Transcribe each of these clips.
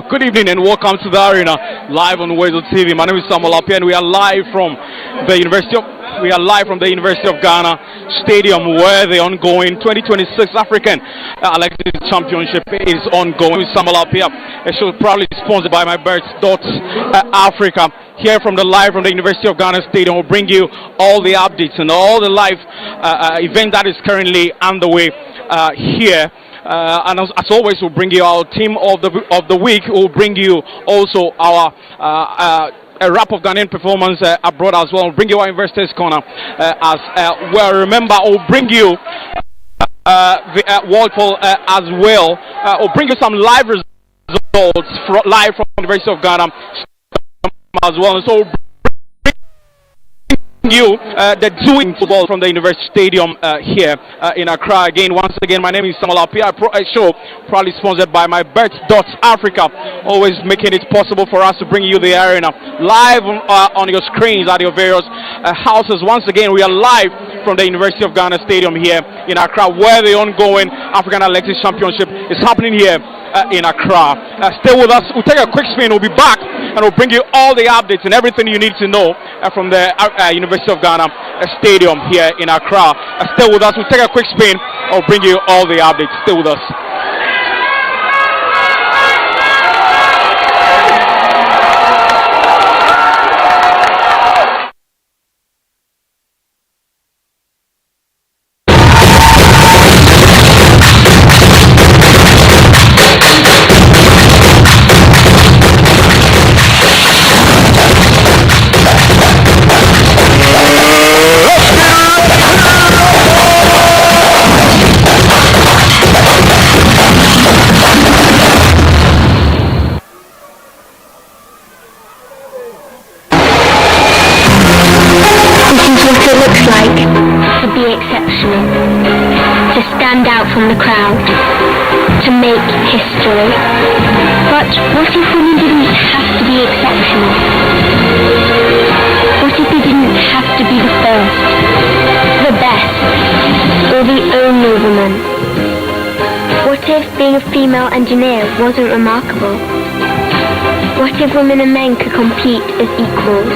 Good evening and welcome to the arena live on WoezorTV. My name is Ekow Amoasi Appiah and we are live from the University of Ghana Stadium where the ongoing 2026 African Athletics Championship is ongoing. With Ekow Amoasi Appiah, a show proudly sponsored by my birds Africa. Here from the University of Ghana Stadium, we'll bring you all the updates and all the live event that is currently underway here. And as always, we'll bring you our team of the week. We'll bring you also our a wrap of Ghanaian performance abroad as well. We'll bring you our investors corner as well. Remember, we'll bring you the World Poll as well. We'll bring you some live results live from the University of Ghana as well. And so we'll you the doing football from the University Stadium here in Accra. Once again, my name is Ekow Amoasi Appiah. A show proudly sponsored by my birds Africa, always making it possible for us to bring you the arena live on your screens at your various houses. Once again, we are live from the University of Ghana Stadium here in Accra, where the ongoing African Athletics Championship is happening here in Accra. Stay with us. We'll take a quick spin. We'll be back and we'll bring you all the updates and everything you need to know from the University of Ghana Stadium here in Accra. Stay with us. We'll take a quick spin. I'll bring you all the updates. Stay with us. To stand out from the crowd, to make history. But what if women didn't have to be exceptional? What if they didn't have to be the first, the best, or the only woman? What if being a female engineer wasn't remarkable? What if women and men could compete as equals?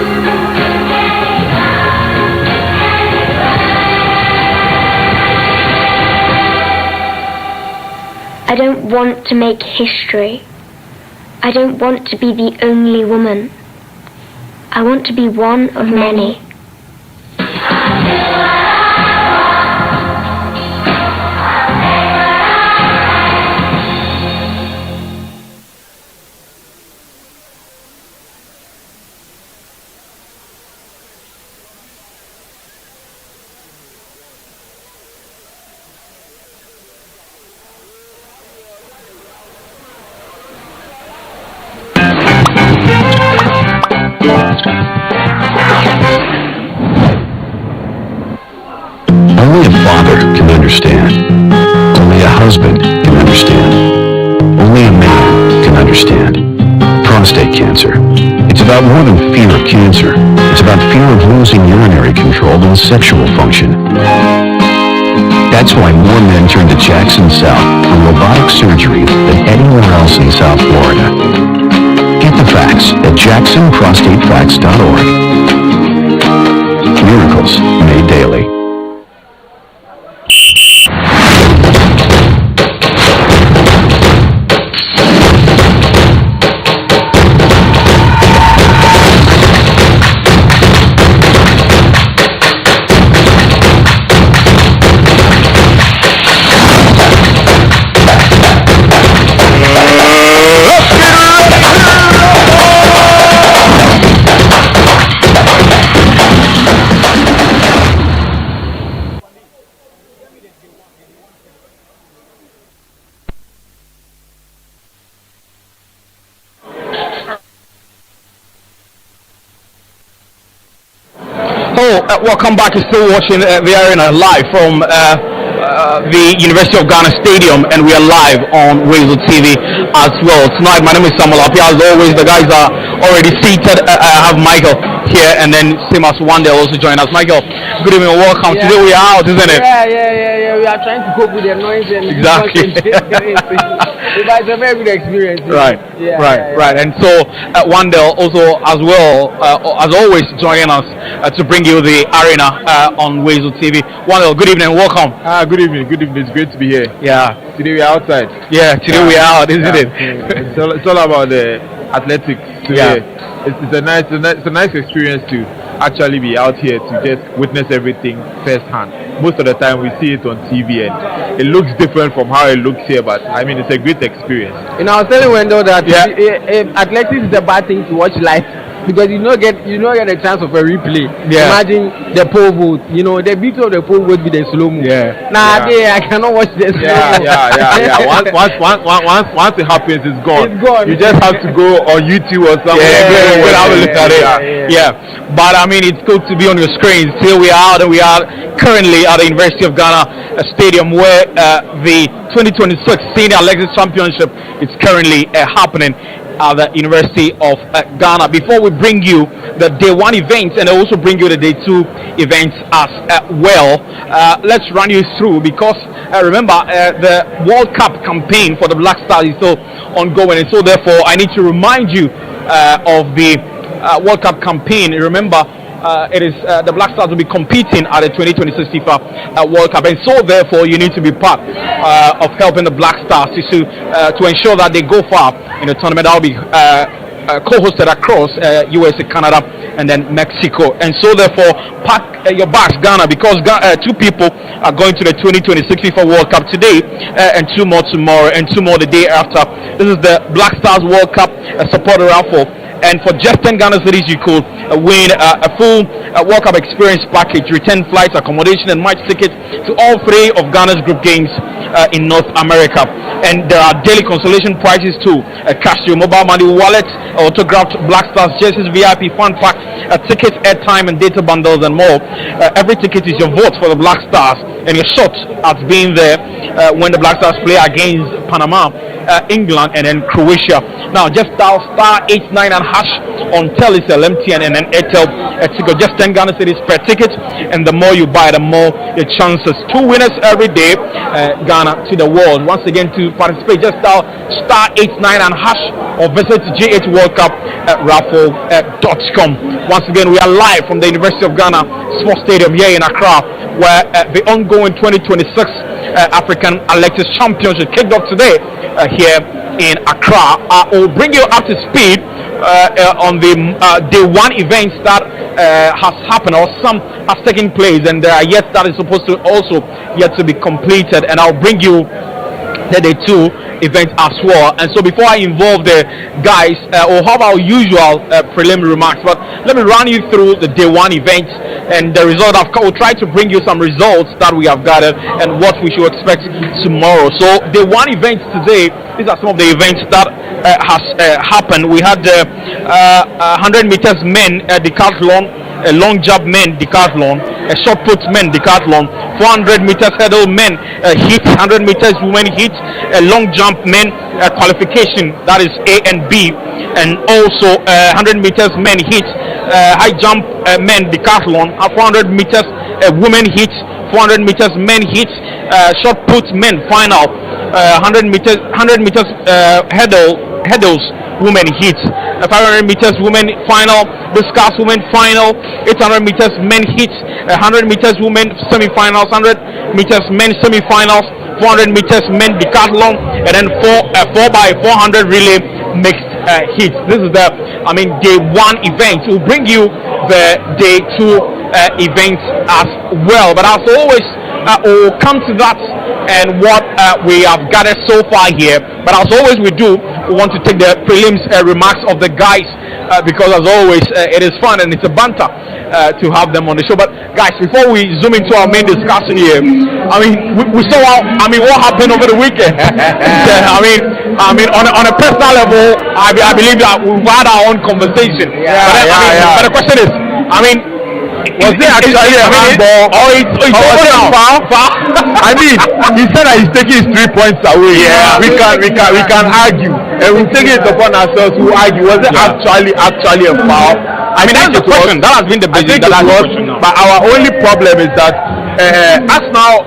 I don't want to make history. I don't want to be the only woman. I want to be one of many. Only a father can understand. Only a husband can understand. Only a man can understand. Prostate cancer. It's about more than fear of cancer. It's about fear of losing urinary control and sexual function. That's why more men turn to Jackson South for robotic surgery than anywhere else in South Florida. Get the facts at jacksonprostatefacts.org. Miracles made daily. Welcome back. You're still watching the arena live from the University of Ghana Stadium, and we are live on WoezorTV as well. Tonight, my name is Ekow Amoasi Appiah. As always, the guys are already seated. I have Michael here, and then same as one day also join us. Michael, good evening, welcome. Today we are out, isn't it? Yeah. We are trying to cope with the noise and exactly. It's a very good experience. Right, Yeah, right. And so Wandel also as well as always joining us to bring you the arena on WoezorTV. Wandel, good evening, welcome. Good evening. It's great to be here. Yeah. Today we are outside. Yeah, today we are out, isn't it? It's all about the athletics today. Yeah. It's a nice experience to actually be out here to just witness everything firsthand. Most of the time we see it on TV and it looks different from how it looks here, but I mean it's a great experience. You know, I was telling Wendell that if athletics is a bad thing to watch live, because you don't get a chance of a replay. Yeah. Imagine the pole vote. You know, the beauty of the pole vote be the slow mo. Yeah. I cannot watch the slow mo. Yeah. Once it happens, it's gone. It's gone. You just have to go on YouTube or something. We'll have a look at it. Yeah. But I mean, it's good to be on your screens. Here we are, and we are currently at the University of Ghana Stadium, where the 2026 Senior Athletics Championship is currently happening at the University of Ghana. Before we bring you the day one events and also bring you the day two events as well, let's run you through, because remember the World Cup campaign for the Black Stars is still ongoing, and so therefore I need to remind you of the World Cup campaign. Remember, it is the Black Stars will be competing at the 2026 FIFA World Cup, and so therefore you need to be part of helping the Black Stars to ensure that they go far in the tournament. That will be co-hosted across USA, Canada, and then Mexico. And so therefore pack your bags, Ghana, because two people are going to the 2026 FIFA World Cup today, and two more tomorrow, and two more the day after. This is the Black Stars World Cup supporter raffle. And for just 10 Ghana cedis, you could win a full World Cup experience package, return flights, accommodation, and match tickets to all three of Ghana's group games in North America. And there are daily consolation prizes too: cash to your mobile money wallet, autographed Black Stars jerseys, VIP fun pack, tickets, airtime, and data bundles, and more. Every ticket is your vote for the Black Stars, and your shot at being there when the Black Stars play against Panama, England, and then Croatia. Now, just dial *89 and hash on Telecel, MTN, and then Airtel to go. Just 10 Ghana cedis per ticket, and the more you buy, the more your chances. Two winners every day, Ghana to the world. Once again, to participate, just dial *89 and hash or visit G8 World Cup raffle.com. Once again, we are live from the University of Ghana Sports Stadium here in Accra, where the ongoing 2026 African Athletics Championship kicked off today here in Accra. I will bring you up to speed on the day one events that has happened, or some has taken place, and there are yet that is supposed to also yet to be completed, and I'll bring you the day two event as well. And so before I involve the guys, we'll have our usual preliminary remarks, but let me run you through the day one events and the result. We'll try to bring you some results that we have gathered and what we should expect tomorrow. So day one events today, these are some of the events that has happened. We had 100 meters men decathlon, a long jump men decathlon, a shot put men decathlon, 400 meters hurdle men heat, 100 meters women heat, a long jump men qualification, that is A and B, and also 100 meters men heat, high jump men decathlon, 400 meters women heat, 400 meters men heat, shot put men final, 100 meters hurdles women heat, 500 meters women final, discus women final, 800 meters men heat, 100 meters women semi-finals, 100 meters men semi-finals, 400 meters men decathlon, and then 4x400 relay mixed heat. This is the day one event. We'll bring you the day two events as well, but as always we'll come to that and what we have gathered so far here. But as always we do, we want to take the prelims remarks of the guys, because as always it is fun and it's a banter to have them on the show. But guys, before we zoom into our main discussion here, we saw what happened over the weekend. On a personal level, I believe that we've had our own conversation. But the question is, was there actually a handball, or it's over now? He said that he's taking his 3 points away. Yeah, we can argue, and we take it upon ourselves to argue. Was it actually a foul? That's the question. That has been the basic question now. But our only problem is that Arsenal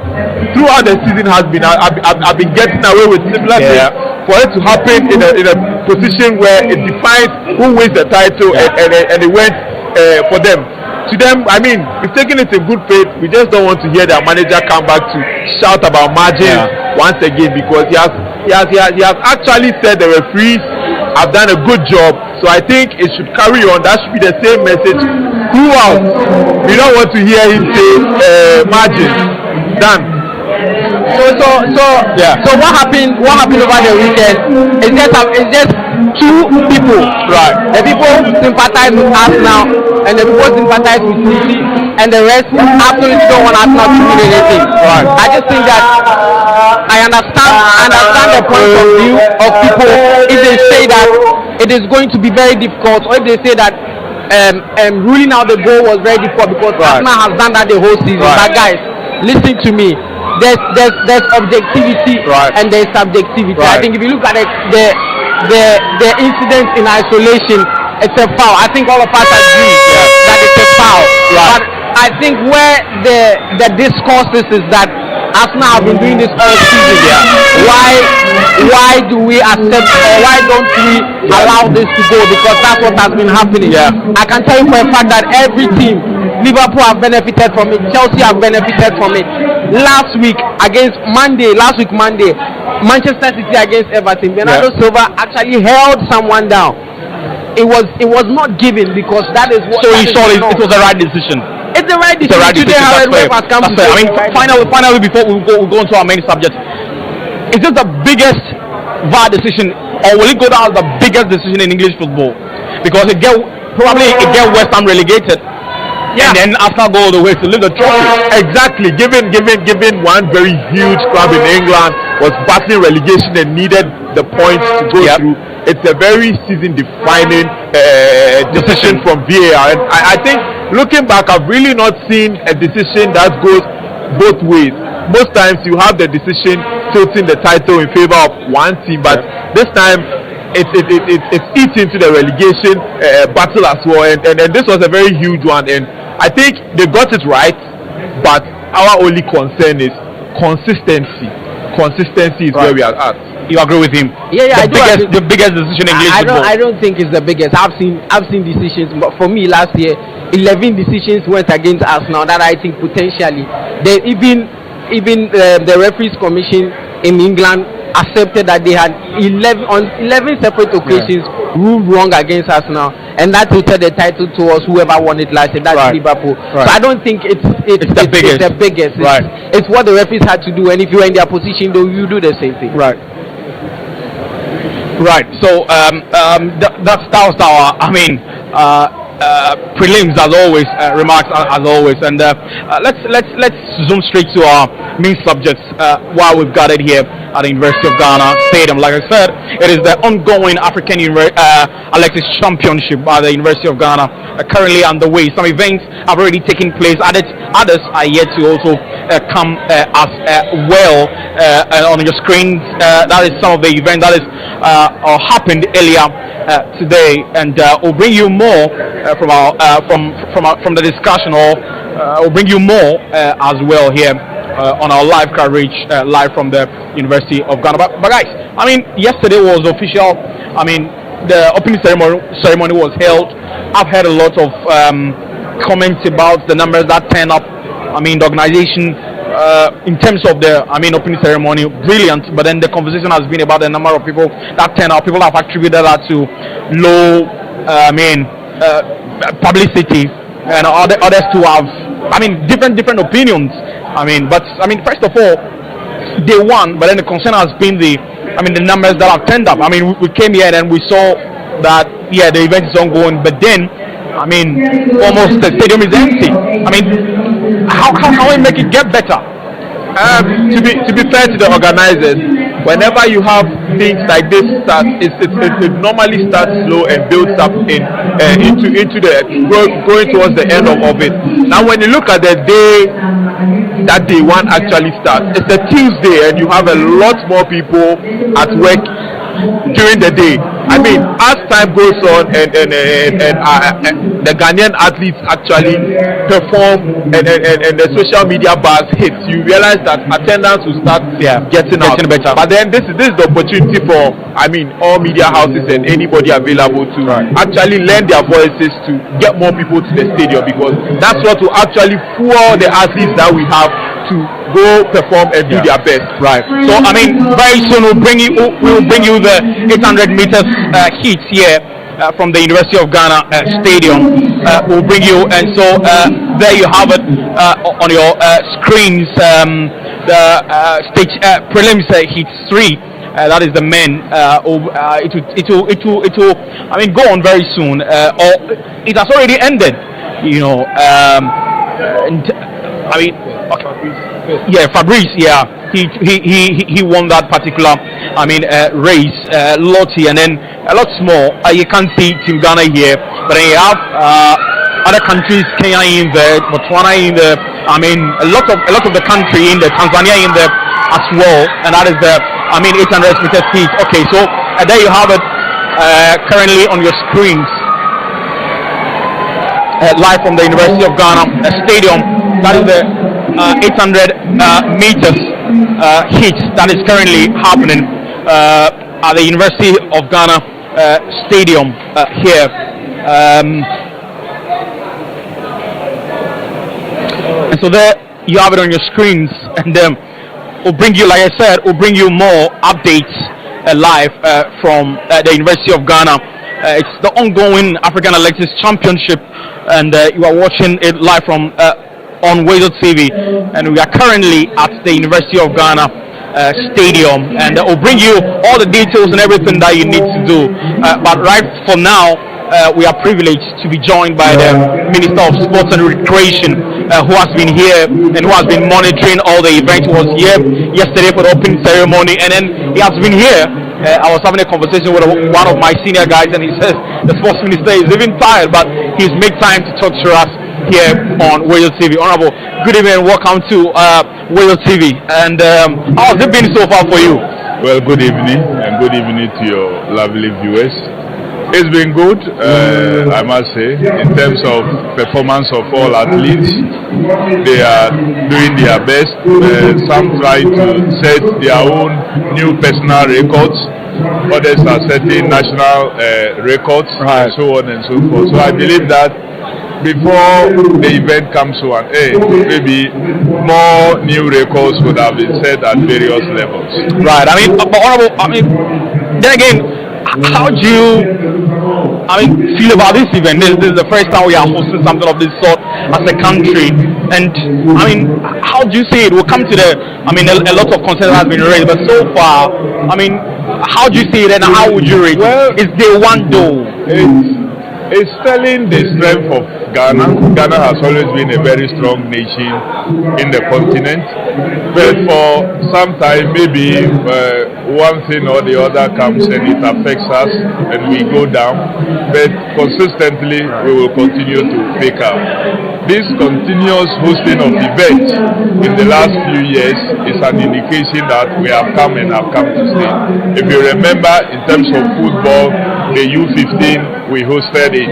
throughout the season have been getting away with similar things. for it to happen in a position where it defines who wins the title, and it went for them. To them, I mean, we've taken it in good faith. We just don't want to hear their manager come back to shout about margins once again, because he has actually said the referees have done a good job. So I think it should carry on. That should be the same message throughout. We don't want to hear him say margins. Done. So what happened over the weekend is just two people, right? The people who sympathize with Arsenal and the people who sympathize with City, and the rest absolutely don't want Arsenal to win anything. Right. I just think that I understand the point of view of people if they say that it is going to be very difficult, or if they say that ruling out the goal was very difficult because Arsenal has done that the whole season. But guys, listen to me. There's objectivity and there's subjectivity. I think if you look at it, the incident in isolation, it's a foul. I think all of us agree that it's a foul. But I think where the discourse is that Arsenal have been doing this all season. Why do we accept, or why don't we allow this to go? Because that's what has been happening. I can tell you for a fact that every team, Liverpool have benefited from it, Chelsea have benefited from it. Last week Monday, Manchester City against Everton, Bernardo Silva actually held someone down. It was not given, because that is what. So you saw it was the right decision. It's the right decision. Today, I mean, finally, before we go into our main subject, is this the biggest VAR decision, or will it go down as the biggest decision in English football? Because it get West Ham relegated. And then Arsenal go all the way to lift the trophy. Exactly. Given one very huge club in England was battling relegation and needed the points to go through, it's a very season-defining decision from VAR. And I think, looking back, I've really not seen a decision that goes both ways. Most times you have the decision tilting the title in favor of one team, but this time it's eating into the relegation battle as well. And this was a very huge one. And I think they got it right, but our only concern is consistency. Consistency is where we are at. You agree with him? The biggest decision in English football. I don't think it's the biggest. I've seen decisions, but for me last year, 11 decisions went against Arsenal that I think potentially even the referees commission in England accepted that they had 11 separate occasions ruled wrong against Arsenal, and that tilted the title towards whoever won it last year. That's Liverpool. So I don't think it's the biggest. It's what the referees had to do, and if you are in their position, though, you do the same thing. So that was our prelims as always, remarks as always, and let's zoom straight to our main subjects while we've got it here at the University of Ghana Stadium. Like I said, it is the ongoing African Athletics Championship by the University of Ghana, currently underway. Some events have already taken place. Others are yet to also come as well on your screens. That is some of the events that is happened earlier today, and we'll bring you more from the discussion, or we'll bring you more as well here on our live coverage, live from the University of Ghana. But guys, I mean, yesterday was official. I mean, the opening ceremony was held. I've heard a lot of comments about the numbers that turn up. I mean, the organization in terms of the opening ceremony, brilliant, but then the conversation has been about the number of people that turn up. People have attributed that to low publicity, and others to have different opinions. But first of all, they won, but then the concern has been the numbers that have turned up. We came here and we saw that the event is ongoing, but then almost the stadium is empty. How can we make it get better? To be fair to the organizers, whenever you have things like this start, it normally starts slow and builds up into the going towards the end of it. Now, when you look at the day that day one actually starts, it's a Tuesday, and you have a lot more people at work during the day. I mean, as time goes on and the Ghanaian athletes actually perform and the social media buzz hits, you realize that attendance will start getting better. But then this is the opportunity for, I mean, all media houses and anybody available to actually lend their voices to get more people to the stadium, because that's what will actually fuel the athletes that we have to go perform and do their best. Right. So I mean, very soon we'll bring you the 800 meters heat here from the University of Ghana stadium. We'll bring you, and so there you have it on your screens. The stage prelims heat 3. That is the men. It will. I mean, go on very soon, or it has already ended. You know. I mean, yeah, Fabrice. Yeah, he won that particular. I mean, race. Lottie, and then lots more. You can't see Team Ghana here, but then you have other countries, Kenya in there, Botswana in there. I mean, a lot of the country in there, Tanzania in there as well, and that is the, I mean, 800 meters heat. Okay, so there you have it, currently on your screens, live from the University of Ghana stadium. That is the 800 meters heat that is currently happening at the University of Ghana stadium here. And so there you have it on your screens, and we'll bring you, like I said, we'll bring you more updates live from the University of Ghana. It's the ongoing African Athletics Championship, and you are watching it live from on WoezorTV, and we are currently at the University of Ghana stadium, and we'll bring you all the details and everything that you need to do. But right for now, we are privileged to be joined by the Minister of Sports and Recreation, who has been here and who has been monitoring all the events. He was here yesterday for the opening ceremony, and then he has been here. I was having a conversation with one of my senior guys, and he says the Sports Minister is even tired, but he's made time to talk to us here on WoezorTV. Honorable, good evening and welcome to WoezorTV. And how has it been so far for you? Well, good evening, and good evening to your lovely viewers. It's been good, I must say, in terms of performance of all athletes. They are doing their best. Some try to set their own new personal records. Others are setting national records, and so on and so forth. So I believe that before the event comes to an end, maybe more new records would have been set at various levels. Right. I mean, Honorable, I mean, then again, how do you, I mean, feel about this event? This is the first time we are hosting something of this sort as a country, and I mean, how do you see it? We'll come to the, I mean, a lot of concerns have been raised, but so far, I mean, how do you see it, and how would you rate it? Well, it's day one though. It's telling the strength of Ghana. Ghana has always been a very strong nation in the continent, but for some time maybe one thing or the other comes and it affects us and we go down, but consistently we will continue to pick up. This continuous hosting of events in the last few years is an indication that we have come and have come to stay. If you remember, in terms of football, the U15 we hosted it.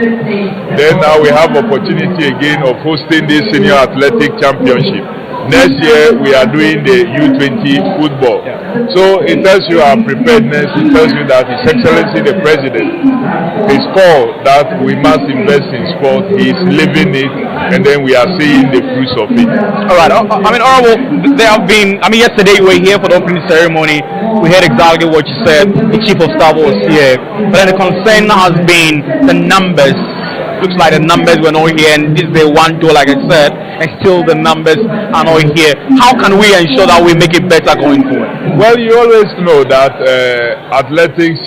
Then now we have opportunity again of hosting this senior athletic championship. Next year we are doing the U20 football. So it tells you our preparedness. It tells you that His Excellency the President, his call that we must invest in sport, he is living it, and then we are seeing the fruits of it. All right. I mean, Honorable, there have been, I mean, yesterday we were here for the opening ceremony. We heard exactly what you said. The Chief of Staff was here. But then the concern has been the numbers. Looks like the numbers were not here, and this is the one door, like I said, and still the numbers are not here. How can we ensure that we make it better going forward? Well, you always know that athletics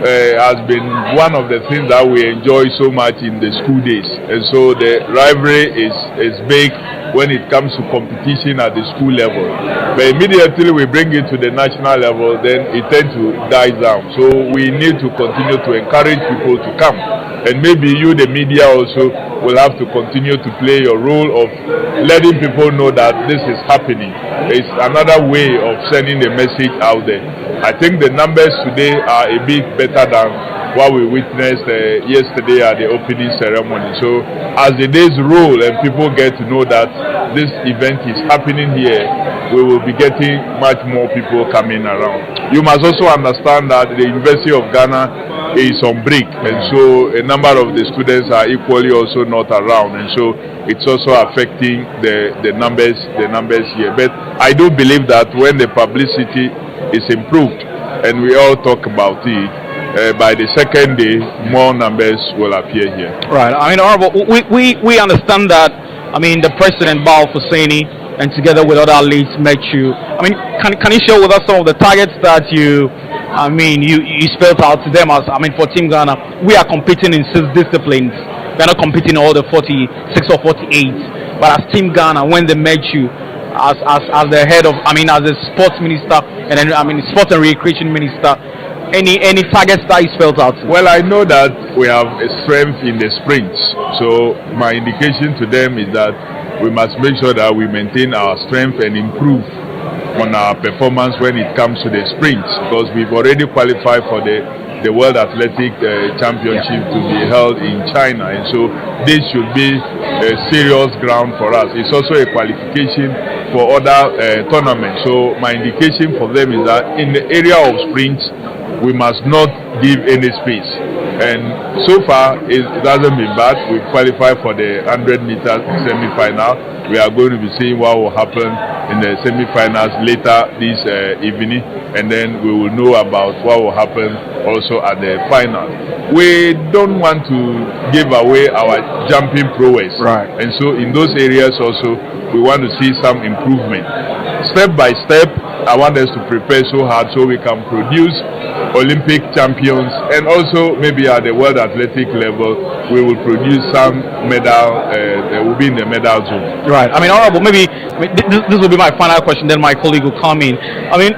has been one of the things that we enjoy so much in the school days, and so the rivalry is big when it comes to competition at the school level. But immediately we bring it to the national level, then it tends to die down. So we need to continue to encourage people to come. And maybe you, the media, also will have to continue to play your role of letting people know that this is happening. It's another way of sending a message out there. I think the numbers today are a bit better than what we witnessed yesterday at the opening ceremony. So as the days roll and people get to know that this event is happening here, we will be getting much more people coming around. You must also understand that the University of Ghana is on break, and so a number of the students are equally also not around, and so it's also affecting the numbers here. But I do believe that when the publicity is improved and we all talk about it, by the second day more numbers will appear here. Right. I mean, Honorable, we understand that. I mean, the President Bao Husseini and together with other athletes met you. I mean, can you share with us some of the targets that you spelled out to them? As I mean, for Team Ghana, we are competing in 6 disciplines. We're not competing in all the 46 or 48. But as Team Ghana, when they met you, as the head of, as a sports minister and then sports and recreation minister, any targets that you spelled out? Well, I know that we have a strength in the sprints. So my indication to them is that we must make sure that we maintain our strength and improve on our performance when it comes to the sprints, because we've already qualified for the World Athletic Championship to be held in China, and so this should be a serious ground for us. It's also a qualification for other tournaments. So my indication for them is that in the area of sprints, we must not give any space. And so far, it hasn't been bad. We've qualified for the 100 meters semi-final. We are going to be seeing what will happen in the semi-finals later this evening, and then we will know about what will happen also at the final. We don't want to give away our jumping prowess, right? And so in those areas also, we want to see some improvement. Step by step, I want us to prepare so hard so we can produce Olympic champions, and also maybe at the World Athletic level we will produce some medal, will be in the medal zone. Right. I mean, Honorable, maybe this will be my final question, then my colleague will come in. I mean,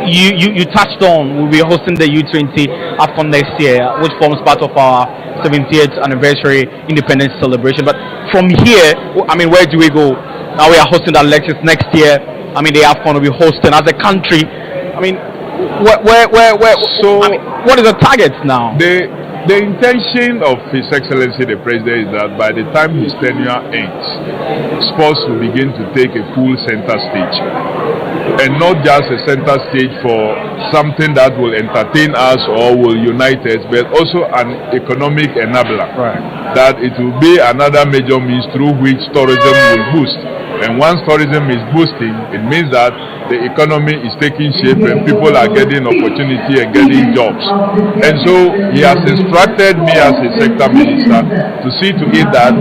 you touched on we'll be hosting the U20 AFCON next year, which forms part of our 70th anniversary independence celebration. But from here, I mean, where do we go? Now we are hosting the elections next year. I mean, the AFCON will be hosting as a country. I mean, so I mean, what is the target now? The intention of His Excellency the President is that by the time his tenure ends, sports will begin to take a full center stage, and not just a center stage for something that will entertain us or will unite us, but also an economic enabler. Right. That it will be another major means through which tourism will boost. And once tourism is boosting, it means that the economy is taking shape and people are getting opportunity and getting jobs. And so he has instructed me as a sector minister to see to it that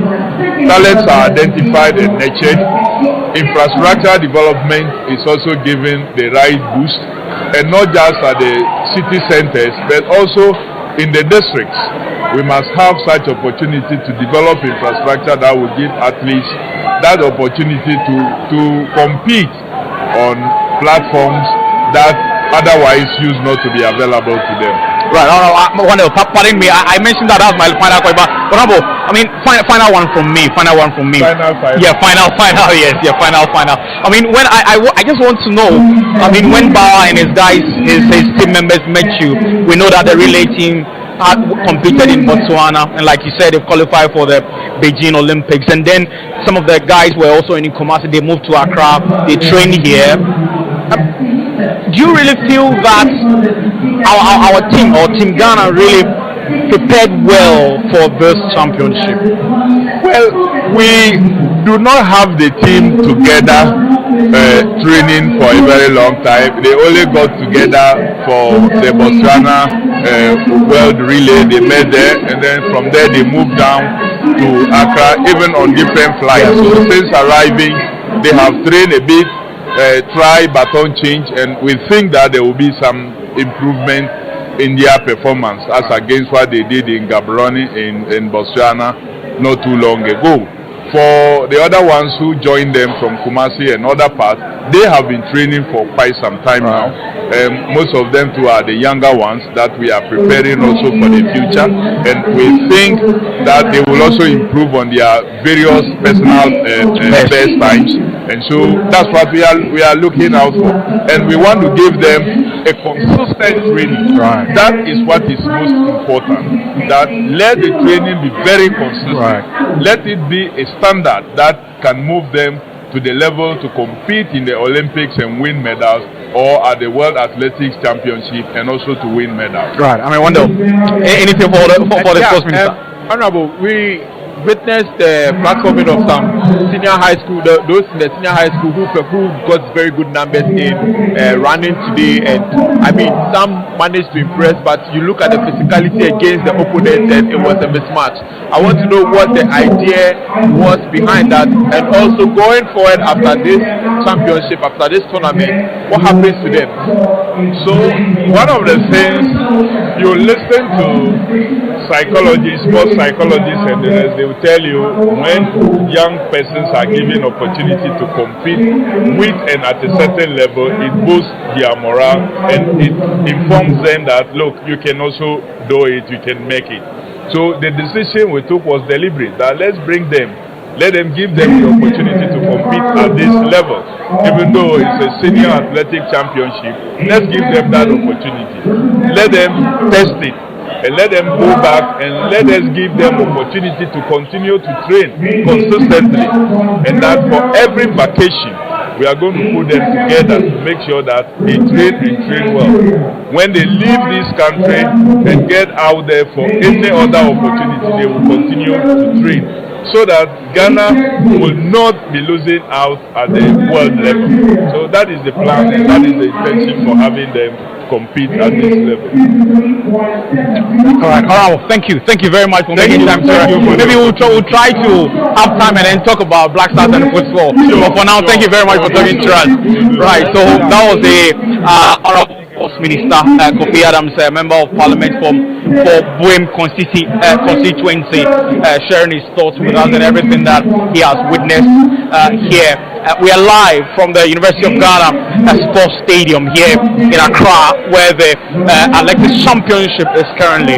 talents are identified and nurtured. Infrastructure development is also given the right boost, and not just at the city centers but also in the districts. We must have such opportunity to develop infrastructure that will give athletes that opportunity to compete on platforms that otherwise used not to be available to them. Right. Pardon me. I mentioned that as my final question, but I mean, final one from me. Final. Yeah, final. Yes, yeah, final. I mean, when I just want to know. I mean, when Bauer and his guys, his team members met you, we know that the relay team had competed in Botswana, and like you said, they've qualified for the Beijing Olympics, and then some of the guys were also in Kumasi. They moved to Accra, they trained here. Do you really feel that our team or Team Ghana really prepared well for this championship? Well, we do not have the team together training for a very long time. They only got together for the Botswana World Relay. They met there, and then from there they moved down to Accra, even on different flights. So since arriving, they have trained a bit, try baton change, and we think that there will be some improvement in their performance as against what they did in Gaborone in Botswana not too long ago. For the other ones who joined them from Kumasi and other parts, they have been training for quite some time now. Most of them too are the younger ones that we are preparing also for the future, and we think that they will also improve on their various personal best times, and so that's what we are looking out for, and we want to give them a consistent training. Right. That is what is most important. That let the training be very consistent. Right. Let it be a standard that can move them to the level to compete in the Olympics and win medals, or at the World Athletics Championship and also to win medals. Right. I mean, Wendell, anything for the sports minister? Honorable, we witnessed the platforming of some senior high school, those in the senior high school who got very good numbers in running today, and I mean some managed to impress, but you look at the physicality against the opponent and it was a mismatch. I want to know what the idea was behind that, and also going forward after this championship, after this tournament, what happens to them? So one of the things, you listen to psychologists, sports psychologists, and the rest, they will tell you when young persons are given opportunity to compete with and at a certain level, it boosts their morale and it informs them that, look, you can also do it, you can make it. So the decision we took was deliberate, that let's bring them, let them give them the opportunity to compete at this level. Even though it's a senior athletic championship, let's give them that opportunity. Let them test it. And let them go back and let us give them opportunity to continue to train consistently, and that for every vacation we are going to put them together to make sure that they train and train well. When they leave this country and get out there for any other opportunity, they will continue to train, so that Ghana will not be losing out at the world level. So that is the plan, and that is the intention for having them compete at this level. All right. Thank you very much for making time. Maybe we'll try to have time and then talk about Black Stars and football. But for now, thank you very much for talking to us. Right. So that was the Honorable Sports Minister Kofi Adams, member of Parliament for Buem constituency, sharing his thoughts with us and everything that he has witnessed here. We are live from the University of Ghana Sports Stadium here in Accra, where the Athletics Championship is currently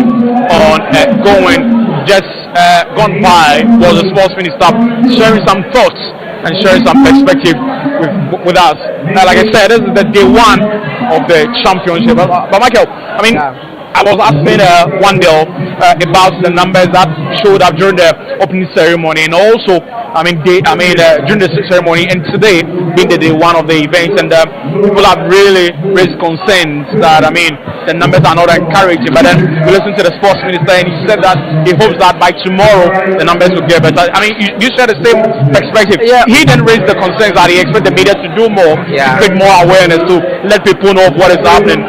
going. Just gone by was the Sports Minister sharing some thoughts and sharing some perspective with us. Like I said, this is the day one of the championship. But Michael, I mean, I was asking Wendell about the numbers that showed up during the opening ceremony, and also, during the ceremony, and today being the day one of the events, and people have really raised concerns that, the numbers are not encouraging. But then we listened to the sports minister, and he said that he hopes that by tomorrow the numbers will get better. You share the same perspective. Yeah. He then raised the concerns that he expects the media to do more, create more awareness to let people know of what is happening.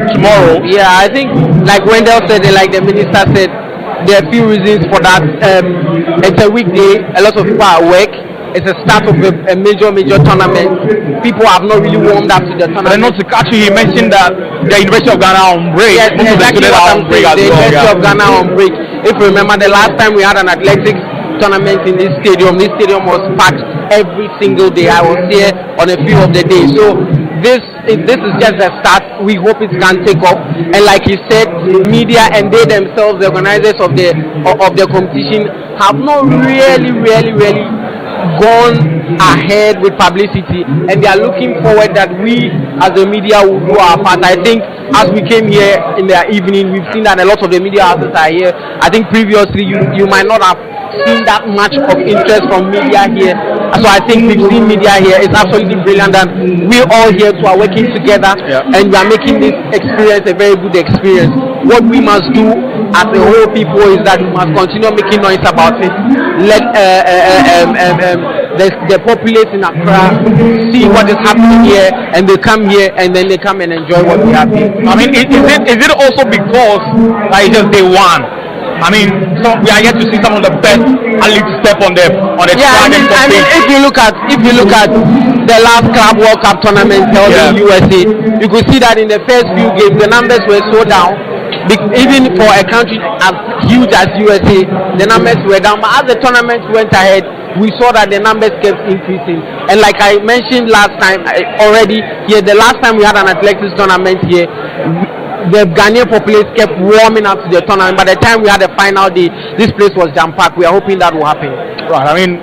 Tomorrow. Yeah, I think like Wendell said, like the minister said, there are a few reasons for that. It's a weekday, a lot of people are at work. It's a start of a major tournament. People have not really warmed up to the tournament. But not to catch you, he mentioned that the University of Ghana on break. Yes, exactly what I'm saying. The University of Ghana on break. If you remember, the last time we had an athletics tournament in this stadium was packed every single day. I was here on a few of the days. So this is just a start. We hope it can take off. And like he said, media and they themselves, the organizers of the competition, have not really gone ahead with publicity, and they are looking forward that we as the media will do our part. I think as we came here in the evening, we've seen that a lot of the media houses are here. I think previously you might not have seen that much of interest from media here. So I think we've seen media here. It's absolutely brilliant, and we're all here to are working together, and we are making this experience a very good experience. What we must do as a whole people is that we must continue making noise about it. Let the populace in Accra see what is happening here, and they come here, and then they come and enjoy what we have here. Is it also because it's just day one? We are yet to see some of the best athletes step on the track. If you look at the last Club World Cup tournament held in USA, you could see that in the first few games the numbers were so down. even for a country as huge as USA, the numbers were down. But as the tournament went ahead, we saw that the numbers kept increasing. And like I mentioned last time already, here the last time we had an athletics tournament here, the Ghanaian populace kept warming up to the tournament. By the time we had the final day, this place was jam-packed. We are hoping that will happen. Right. I mean,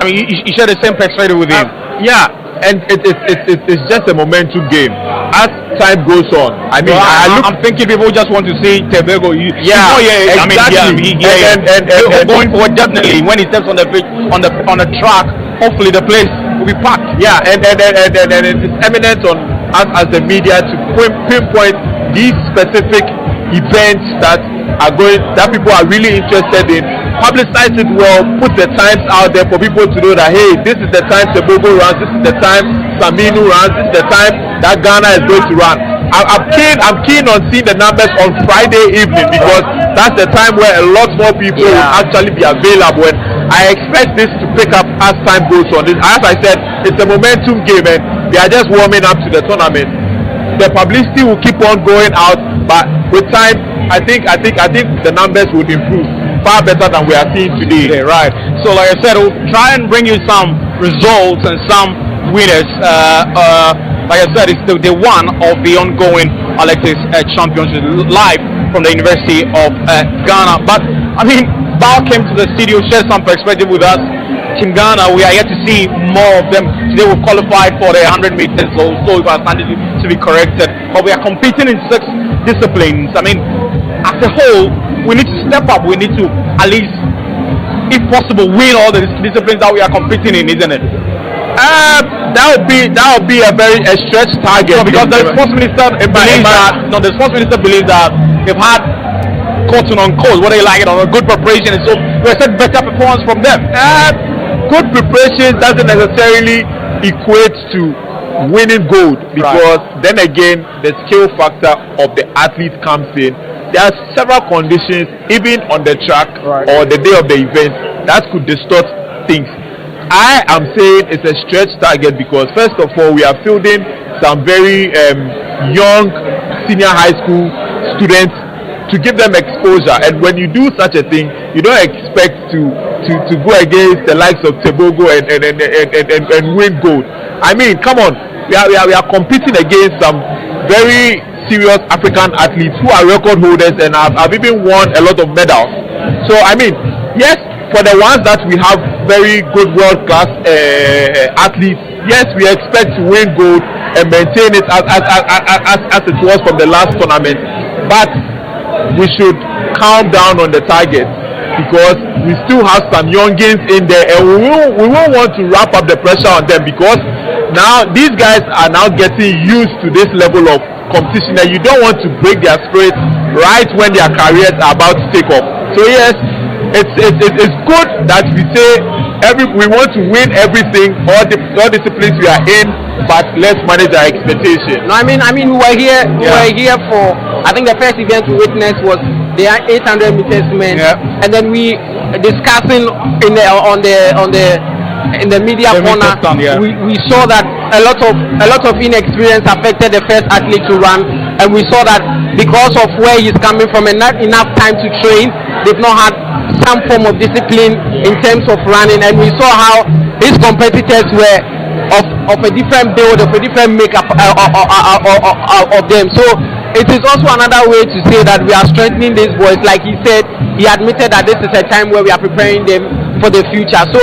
you share the same perspective with him. Yeah, and it's just a momentum game. As time goes on, I mean, I'm thinking people just want to see Tobago. Exactly. And going forward, definitely when he steps on the pitch, on the track, hopefully the place will be packed. Yeah, and it's eminent on us as the media to pinpoint these specific events that people are really interested in. Publicize it well, put the times out there for people to know that, hey, this is the time Tobago runs, this is the time Saminu runs, this is the time that Ghana is going to run. I'm keen on seeing the numbers on Friday evening, because that's the time where a lot more people will actually be available, and I expect this to pick up as time goes on. As I said, it's a momentum game, and they are just warming up to the tournament. The publicity will keep on going out, but with time, I think the numbers would improve far better than we are seeing today. Okay, right. So like I said, we'll try and bring you some results and some winners. Like I said, it's the day one of the ongoing athletics championship live from the University of Ghana. But I mean, Bao came to the studio, shared some perspective with us. Team Ghana, we are yet to see more of them. Today we qualified for the 100 meters, so if I stand to be corrected. But we are competing in 6 disciplines. I mean, as a whole, we need to step up. We need to at least, if possible, win all the disciplines that we are competing in, isn't it? That would be a very stretch target. So because the sports minister believes that they've had cotton on cold, whether you like it or not, good preparation, and so we expect better performance from them. Good preparation doesn't necessarily equate to winning gold, because then again the skill factor of the athlete comes in. There are several conditions, even on the track or the day of the event, that could distort things. I am saying it's a stretch target because, first of all, we are fielding some very young senior high school students to give them exposure, and when you do such a thing, you don't expect to go against the likes of Tobago and win gold. I mean, come on, we are competing against some very serious African athletes who are record holders and have even won a lot of medals. So I mean, yes, for the ones that we have very good world-class athletes, yes, we expect to win gold and maintain it as it was from the last tournament, but we should calm down on the target, because we still have some youngins in there, and we won't want to wrap up the pressure on them, because now these guys are now getting used to this level of competition, and you don't want to break their spirit right when their careers are about to take off. So yes, it's good that we say we want to win everything, all disciplines we are in, but let's manage our expectations. No, I mean we were here for, I think the first event we witnessed was the 800 meters men, and then we discussing in the media corner, we saw that a lot of inexperience affected the first athlete to run, and we saw that because of where he's coming from and not enough time to train, they've not had some form of discipline in terms of running, and we saw how his competitors were of a different build, of a different makeup of them. So it is also another way to say that we are strengthening these boys. Like he said, he admitted that this is a time where we are preparing them for the future. So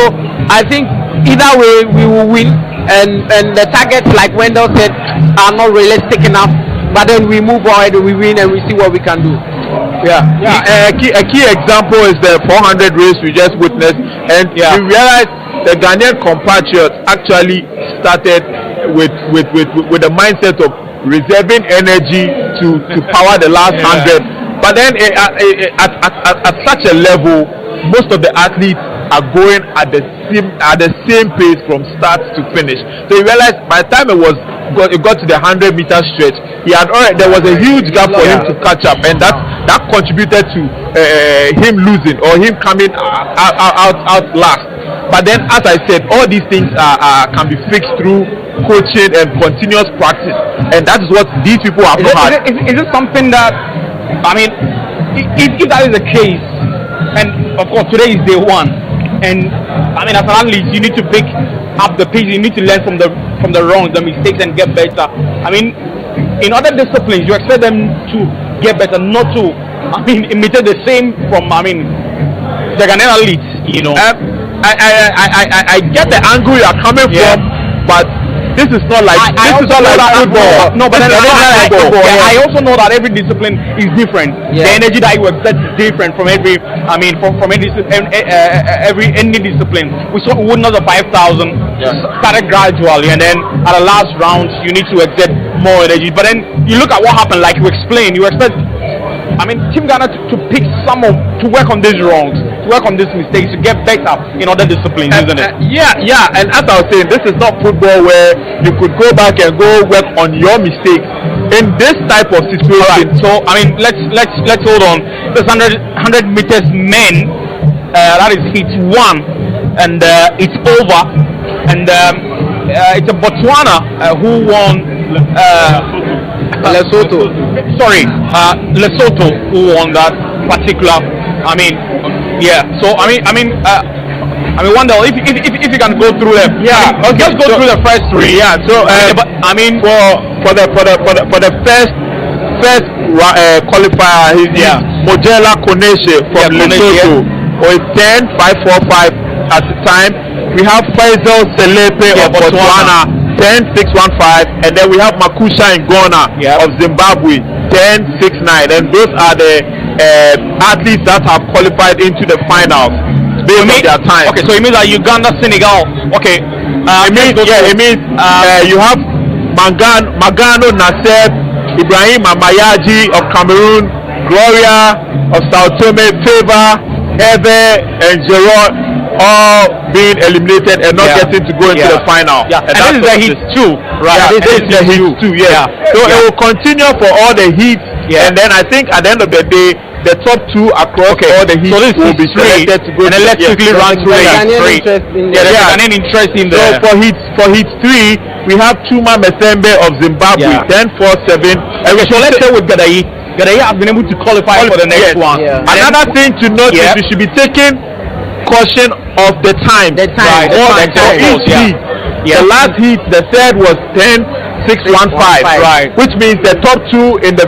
I think either way we will win, and the targets, like Wendell said, are not realistic enough, but then we move forward, we win, and we see what we can do. A key example is the 400 race we just witnessed, and we realized the Ghanaian compatriots actually started with the mindset of reserving energy to power the last 100, but then at such a level, most of the athletes are going at the same pace from start to finish. So you realize by the time it got to the 100-meter stretch, there was a huge gap for him to catch up, and that contributed to him losing or him coming out last. But then, as I said, all these things can be fixed through coaching and continuous practice, and that is what these people have not had. Is it something that I mean, if that is the case, and of course today is day one, and I mean as an athlete you need to pick up the pace, you need to learn from the wrongs, the mistakes, and get better. I mean, in other disciplines you expect them to get better, not to imitate the same from the Ghanaian athletes, you know. I get the angle you are coming from, but this is not like football. No, but I also know that every discipline is different. The energy that you exert is different from every. From any discipline. We would know the 5,000 started gradually, and then at the last round you need to exert more energy. But then you look at what happened, like you explained. You expect, Team Ghana to pick to work on these wrongs, to work on these mistakes, to get better in other disciplines, isn't it? Yeah. And as I was saying, this is not football where you could go back and go work on your mistakes. In this type of situation, so let's hold on. This 100 meters men, that is heat 1, and it's over, and it's a Botswana who won. Lesotho who won that particular. Wonder if you can go through them. Just go through the first 3. For the first qualifier, he's Mojela Koneshe from Lesotho, who is 10.545 at the time. We have Faisal Selepe of Botswana, 10.615, and then we have Makusha Ngona of Zimbabwe, 10.69, and those are the athletes that have qualified into the finals based on their time. Okay, so it means that Uganda, Senegal. Okay, it means you have Magano Nasser, Ibrahim Amayaji of Cameroon, Gloria of Sao Tome, Favor, Eve, and Gerard, all being eliminated and not getting to go into the final. And this is the heat 2, right? This is the heat 2, So it will continue for all the heats, and then I think at the end of the day, the top 2 across all the heats will be selected to go. And then let's quickly run through the Ghanaian interest in there. So for heat 3, we have Chuma Mesembe of Zimbabwe, 10.47. So let's say with Gadayi have been able to qualify for the next one. Another thing to note is we should be taking caution of the time. The last heat, the third was 10.615, which means the top 2 in the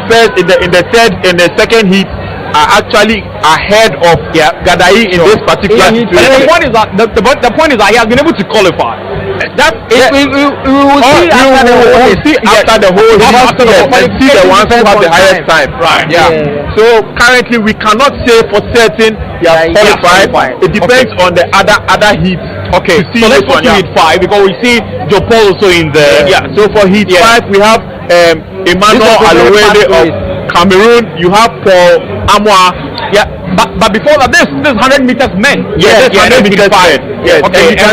second heat are actually ahead of Gadayi in this particular situation. But the point is that he has been able to qualify. We will see after the whole and see the ones who have the highest time. So currently we cannot say for certain they are qualified. It depends on the other heats. Okay, so let's go to heat 5 because we see Joe Paul also in there. So for heat 5 we have Emmanuel Alowede of Cameroon. You have Paul Amoa. But before that, this 100 meters men. Yes, 100 meters men. Yes, okay, and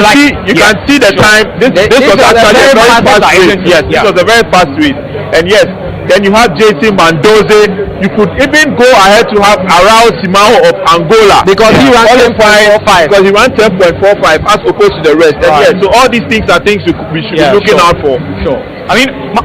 you can see the time. This was actually a very fast race. Yes, this was a very fast race. And yes, then you have JC Mandoze. You could even go ahead to have Arao Simao of Angola because he ran 10.45. Because he ran 10.45 as opposed to the rest. And yes, so all these things are things we should be looking out for. Sure.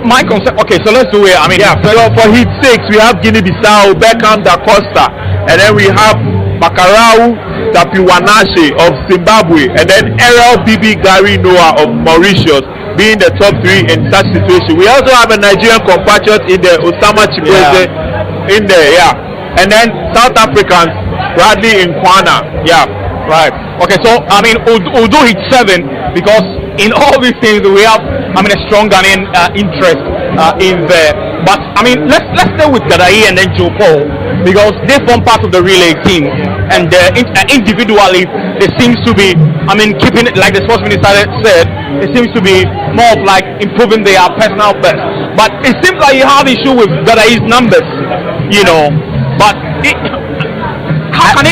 My concept. Okay, so let's do it. So for heat 6 we have Guinea-Bissau, Beckham da Costa, and then we have Bakarau Tapiwanashe of Zimbabwe, and then Errol Bibi Gary Noah of Mauritius being the top 3 in such situation. We also have a Nigerian compatriot in there, Osama Chikweze, in there, and then South Africans, Bradley Nkwana, right. Okay, so we'll do heat 7 because in all these things we have a strong Ghanaian interest in there. But let's stay with Gadayi and then Joe Paul because they form part of the relay team, and individually they seems to be keeping it, like the sports minister said, it seems to be more of like improving their personal best. But it seems like you have issue with Gadayi's numbers, but how can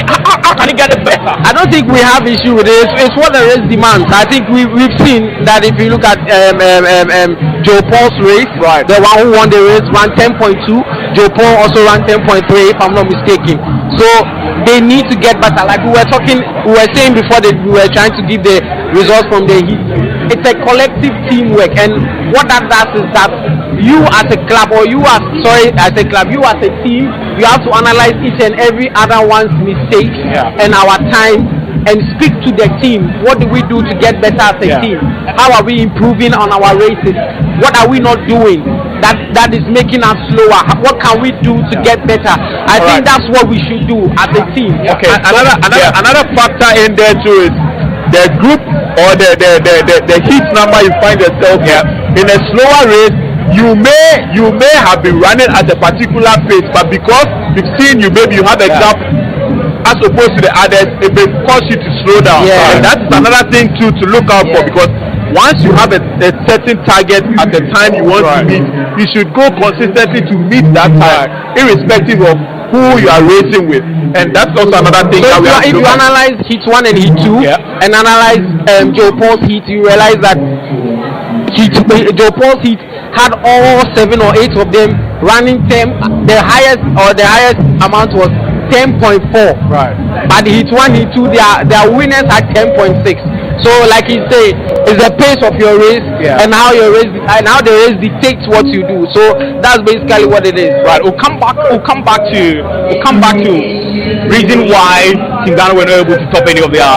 it get it better? I don't think we have issue with it. It's what the race demands. I think we've seen that if you look at Joe Paul's race, the one who won the race ran 10.2, Joe Paul also ran 10.3 if I'm not mistaken. So they need to get better. Like we were saying before that we were trying to give the results from the heat. It's a collective teamwork, and what that does is that you as a club, or you as a team, you have to analyze each and every other one's mistakes and our time, and speak to the team. What do we do to get better as a team? How are we improving on our races? What are we not doing that is making us slower? What can we do to get better? I think that's what we should do as a team. Okay. Another factor in there too is the group or the heat number you find yourself in a slower race. You may have been running at a particular pace, but because we've seen you, maybe you have a gap as opposed to the others, it may cause you to slow down. And that's another thing too to look out for, because once you have a certain target at the time you want to meet, you should go consistently to meet that time, irrespective of who you are racing with. And that's also another thing that we have to if you analyze heat 1 and heat 2 and analyze Joe Paul's heat, you realize that Joe Paul's heat had all 7 or 8 of them running 10. The highest amount was 10.4. Right. But heat 1, heat 2, their winners had 10.6. So, like he said, it's the pace of your race and how your race and how the race dictates what you do. So that's basically what it is. Right. We'll come back to reason why Team Ghana were not able to top any of their.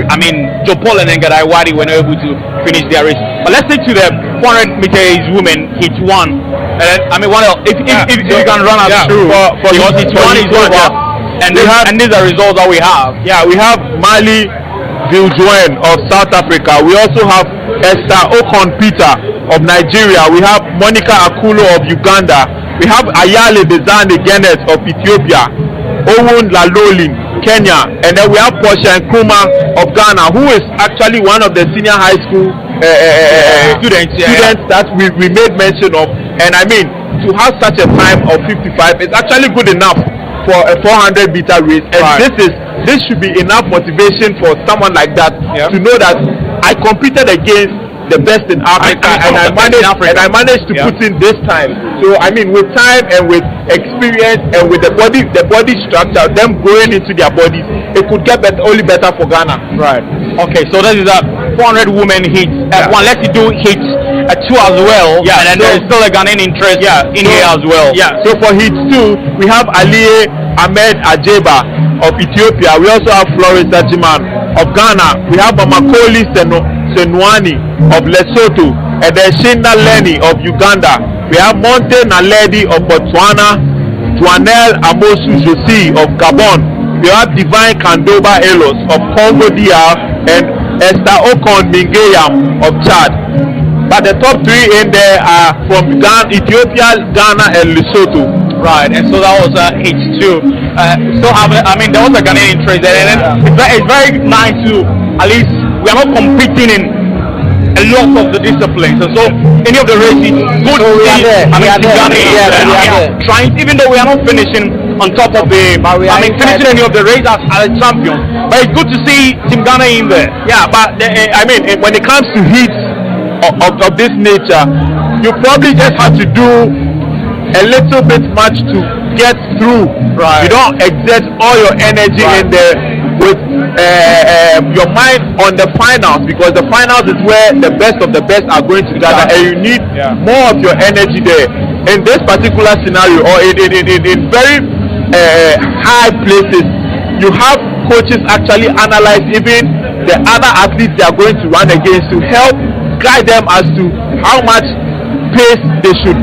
I mean, Joe Paul and Ngadai Wadi were not able to finish their race. But let's take to the 400 meters women heat 1. I mean, what else? If you can run us through, because heat 1 is over, and these are results that we have. Yeah, we have Mali Viljoen of South Africa. We also have Esther Okon Peter of Nigeria. We have Monica Akulo of Uganda. We have Ayale Bezane Genet of Ethiopia. Owun Lalolin, Kenya. And then we have Portia Nkrumah of Ghana, who is actually one of the senior high school students that we made mention of. And I mean, to have such a time of 55 is actually good enough for a 400 meter race. And this should be enough motivation for someone like that to know that I competed against the best in Africa, and I managed to put in this time. So I mean, with time and with experience and with the body structure, them growing into their bodies, it could get only better for Ghana. Right. Okay, so that is a 400 women heat. One, let's do heat 2 as well. Yeah, and then there is still a Ghanaian interest in here as well. Yeah. So for heat 2, we have Aliye Ahmed Ajeba of Ethiopia. We also have Florence Ajiman of Ghana. We have Mamakoli Senwani of Lesotho, and then Shinda Lenny of Uganda. We have Monte Naledi of Botswana, Joanel Amosu Josi of Gabon. We have Divine Kandoba Elos of Congo DR, and Esther Okon Mingeyam of Chad. But the top 3 in there are from Ethiopia, Ghana, and Lesotho. Right, and so that was H2. There was a Ghanaian interest there, and it's very nice to, at least, we are not competing in a lot of the disciplines, and so any of the races, good to see. Trying, even though we are not finishing on top of finishing any of the races as a champion, but it's good to see Team Ghana in there. Yeah, but when it comes to heats of this nature, you probably just have to do a little bit much to get through. Right. You don't exert all your energy in there with your mind on the finals, because the finals is where the best of the best are going together, and you need more of your energy there. In this particular scenario, or in very high places, you have coaches actually analyze even the other athletes they are going to run against to help guide them as to how much pace they should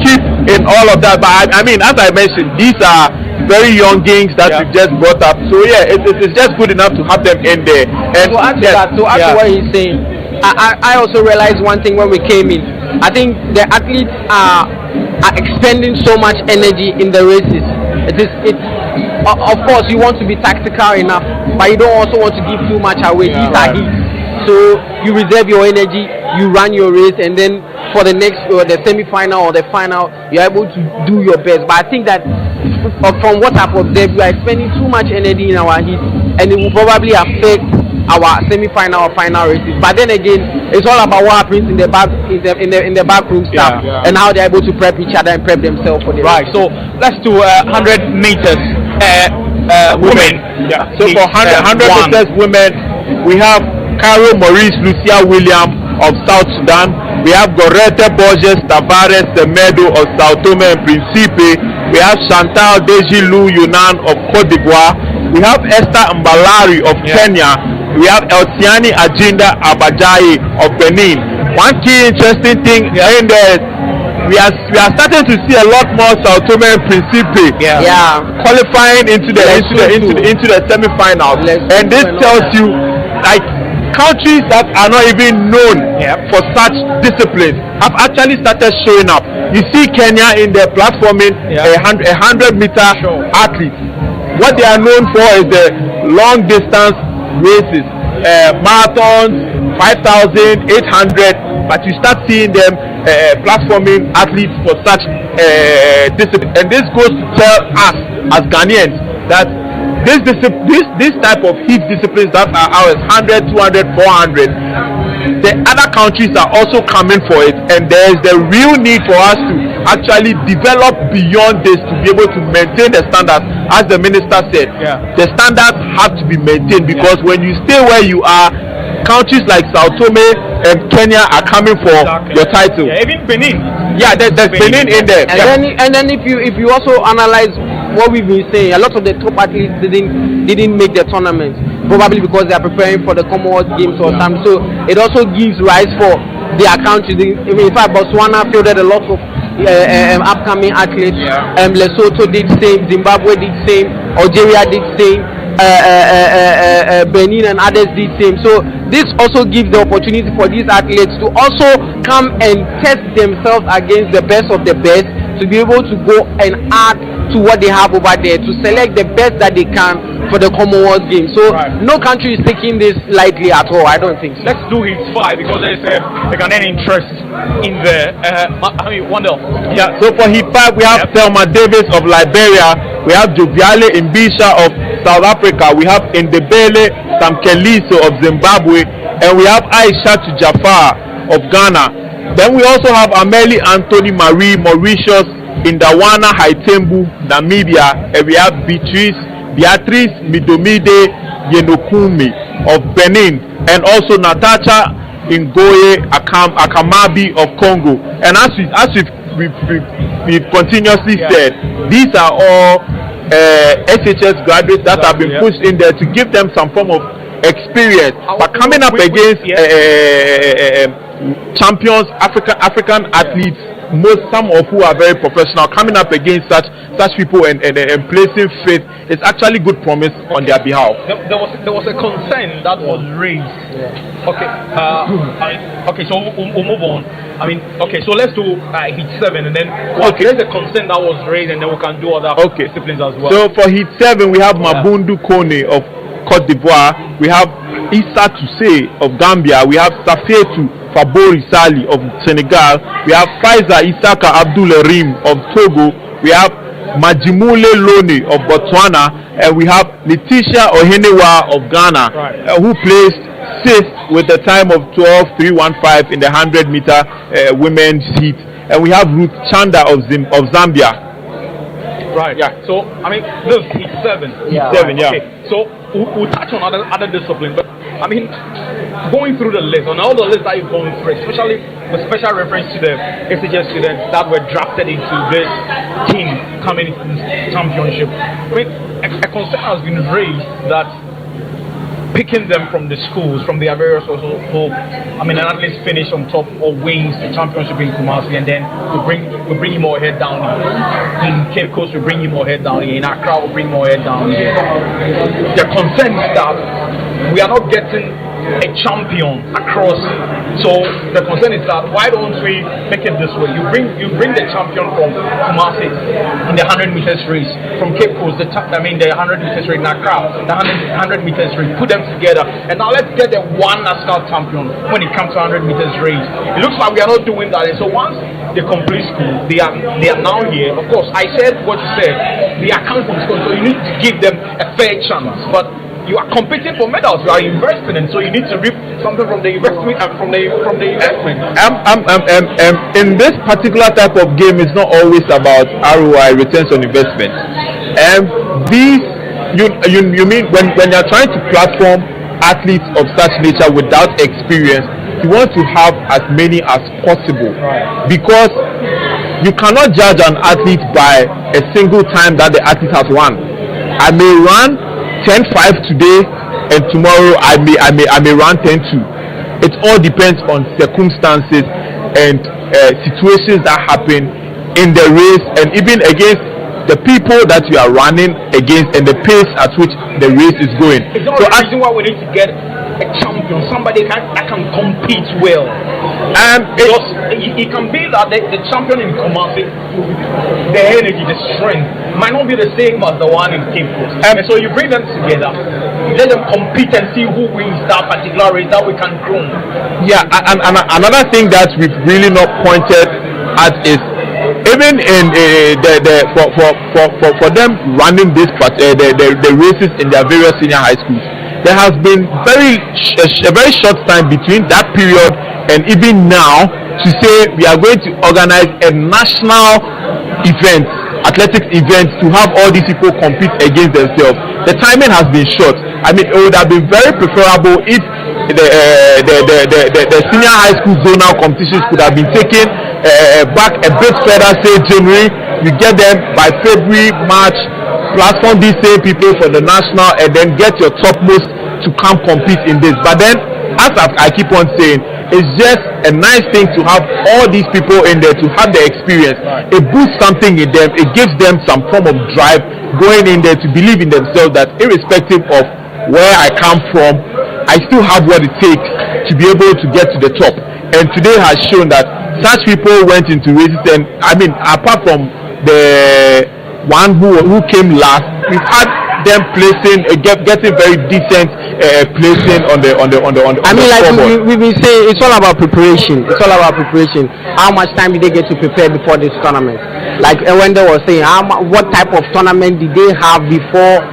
keep in all of that. But I mean, as I mentioned, these are very young games that we've just brought up. So yeah, it's just good enough to have them in there. And to add to what he's saying, I also realized one thing when we came in. I think the athletes are expending so much energy in the races. Of course, you want to be tactical enough, but you don't also want to give too much away. These are heats. So you reserve your energy, you run your race, and then for the next the semi-final or the final, you're able to do your best. But I think that from what I've observed, we are spending too much energy in our heat, and it will probably affect our semi-final or final races. But then again, it's all about what happens in the back in the backroom stuff and how they're able to prep each other and prep themselves for the Right. So let's do 100 meters women. Yeah. So for 100 meters women, we have Caro Maurice Lucia William of South Sudan. We have Gorete Borges Tavares Semedo of Sao Tome and Principe. We have Chantal Deji Lu Yunan of Cote d'Ivoire. We have Esther Mbalari of Kenya. We have Eltiani Ajinda Abajaye of Benin. One key interesting thing in there, we are starting to see a lot more Sao Tome and Principe qualifying into the semi-finals, and this tells you like countries that are not even known for such disciplines have actually started showing up. You see Kenya in their platforming 100-meter athletes. What they are known for is the long distance races, marathons, 5,000, 800, but you start seeing them platforming athletes for such discipline. And this goes to tell us as Ghanaians that this type of heat disciplines that are ours, 100, 200, 400, the other countries are also coming for it, and there is the real need for us to actually develop beyond this to be able to maintain the standards. As the minister said, the standards have to be maintained, because when you stay where you are, countries like Sao Tome and Kenya are coming for your title. Even Benin. There's Benin in there. And then if you also analyze what we've been saying, a lot of the top athletes didn't make the tournament, probably because they are preparing for the Commonwealth Games or something. So it also gives rise for their countries. In fact, Botswana fielded a lot of upcoming athletes. Lesotho did same, Zimbabwe did same, Algeria did same, Benin and others did same. So this also gives the opportunity for these athletes to also come and test themselves against the best of the best, to be able to go and add to what they have over there, to select the best that they can for the Commonwealth Games. So no country is taking this lightly at all. I don't think so. Let's do his 5, because there is a Ghanaian interest in the Wonder. Yeah, so for heat 5 we have Thelma Davis of Liberia, we have Joviale Mbisha of South Africa, we have Ndebele Samkeliso of Zimbabwe, and we have Aisha Jafar of Ghana. Then we also have Amelie Anthony Marie Mauritius, Indawana Haitembu Namibia, and we have Beatrice Midomide Yenokumi of Benin, and also Natasha Ngoye Akamabi of Congo. And as we've continuously said, these are all SHS graduates that have been pushed in there to give them some form of experience, but coming up against champions, African athletes, some of who are very professional, coming up against such people and placing faith is actually good promise on their behalf. There was a concern that was raised. Okay, so we'll move on. So let's do heat 7, and then there's a concern that was raised, and then we can do other disciplines as well. So for heat 7 we have Mabundu Kone of Cote d'Ivoire, we have Issa Toussé of Gambia, we have Safietou Fabori Sali of Senegal, we have Faiza Isaka Abdul Rim of Togo, we have Majimule Lone of Botswana, and we have Letitia Ohenewa of Ghana, who placed 6th with a time of 12.315 in the 100-meter women's heat, and we have Ruth Chanda of Zambia. Right. Yeah. So this is heat 7. Okay. So we'll touch on other disciplines, but going through the list, on all the lists that you've gone through, especially with special reference to the SHS students that were drafted into this team coming into this championship, a concern has been raised that picking them from the schools, from their various also, an athlete finish on top or wins the championship in Kumasi, and then we bring him more head down here. In Cape Coast, we bring him more head down here. In Accra, we bring more head down here. The concern is that we are not getting a champion across. So the concern is that why don't we make it this way? You bring the champion from Kumasi in the 100 meters race, from Cape Coast, the 100 meters race in Accra, the 100 meters race, put them together, and now let's get the one national champion when it comes to 100 meters race. It looks like we are not doing that, and so once they complete school, they are now here. Of course, I said what you said, they are coming from school, so you need to give them a fair chance. But you are competing for medals. You are investing, and so you need to reap something from the investment. In this particular type of game, it's not always about ROI, returns on investment. You mean when you're trying to platform athletes of such nature without experience, you want to have as many as possible, because you cannot judge an athlete by a single time that the athlete has won. I may run 10-5 today, and tomorrow I may run 10-2. It all depends on circumstances and situations that happen in the race, and even against the people that you are running against and the pace at which the race is going. It's not the reason why we need to get a champion, somebody that can compete well. Because it can be that the champion in Kumasi, the energy, the strength might not be the same as the one in Cape Coast. And so you bring them together, let them compete and see who wins that particular race that we can groom. Yeah, and another thing that we've really not pointed at is even in for them running this the races in their various senior high schools, there has been a very short time between that period and even now to say we are going to organize a national event, athletics event, to have all these people compete against themselves. The timing has been short. I mean, it would have been very preferable if the senior high school zonal competitions could have been taken back a bit further, say January. You get them by February, March, platform these same people for the national, and then get your topmost to come compete in this. But then, as I keep on saying, it's just a nice thing to have all these people in there to have the experience. It boosts something in them. It gives them some form of drive going in there to believe in themselves that irrespective of where I come from, I still have what it takes to be able to get to the top. And today has shown that such people went into races, and I mean, apart from the one who came last, we've had them placing, getting very decent placing on the. I mean, like we've been saying, it's all about preparation. It's all about preparation. How much time did they get to prepare before this tournament? Like Wendell was saying, what type of tournament did they have before?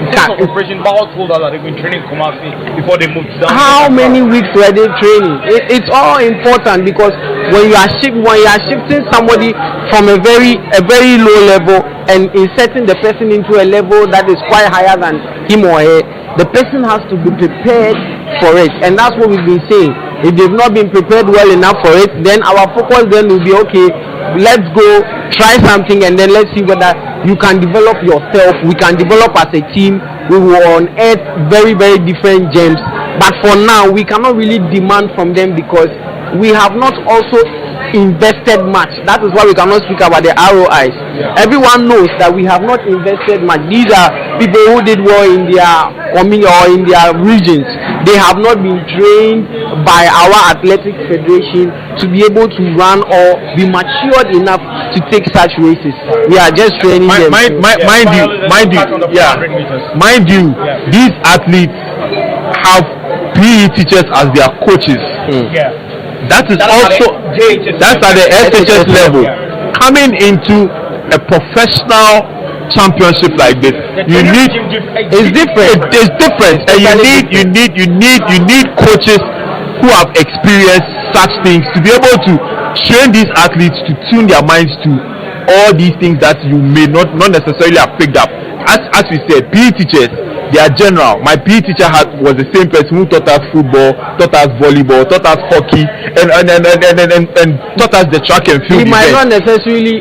Preparation. Bao told us that they've been training Kumasi before they moved down. How many weeks were they training? It's all important, because when you are shifting somebody from a very low level and inserting the person into a level that is quite higher than him or her, the person has to be prepared for it. And that's what we've been saying. If they've not been prepared well enough for it, then our focus then will be, okay, let's go try something, and then let's see whether you can develop yourself. We can develop as a team. We will unearth very, very different gems. But for now, we cannot really demand from them, because we have not also invested much. That is why we cannot speak about the ROIs. Everyone knows that we have not invested much. These are people who did well in their community or in their regions. They have not been trained by our athletics federation to be able to run or be matured enough to take such races. We are just training them. Mind you, these athletes have PE teachers as their coaches. That is also that's at the SHS level. Coming into a professional championship like this, it's different, and you need coaches who have experienced such things to be able to train these athletes to tune their minds to all these things that you may not necessarily have picked up. As we said, PE teachers, they are general. My PE teacher was the same person who taught us football, taught us volleyball, taught us hockey, and taught us the track and field. He might not necessarily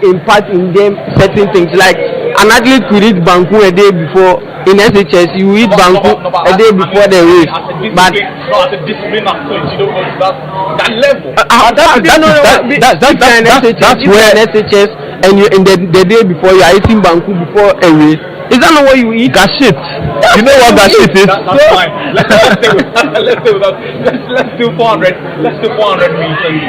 impart in them certain things. Like an athlete could eat banku a day before in SHS. You eat banku a day before the race, but as a discipline athlete, you don't know that level. That's where an SHS and the day before you are eating banku before a race. Is that not what you eat? Gashit. You know what gashit is? That's fine. Let's do 400. Let's do 400 meters.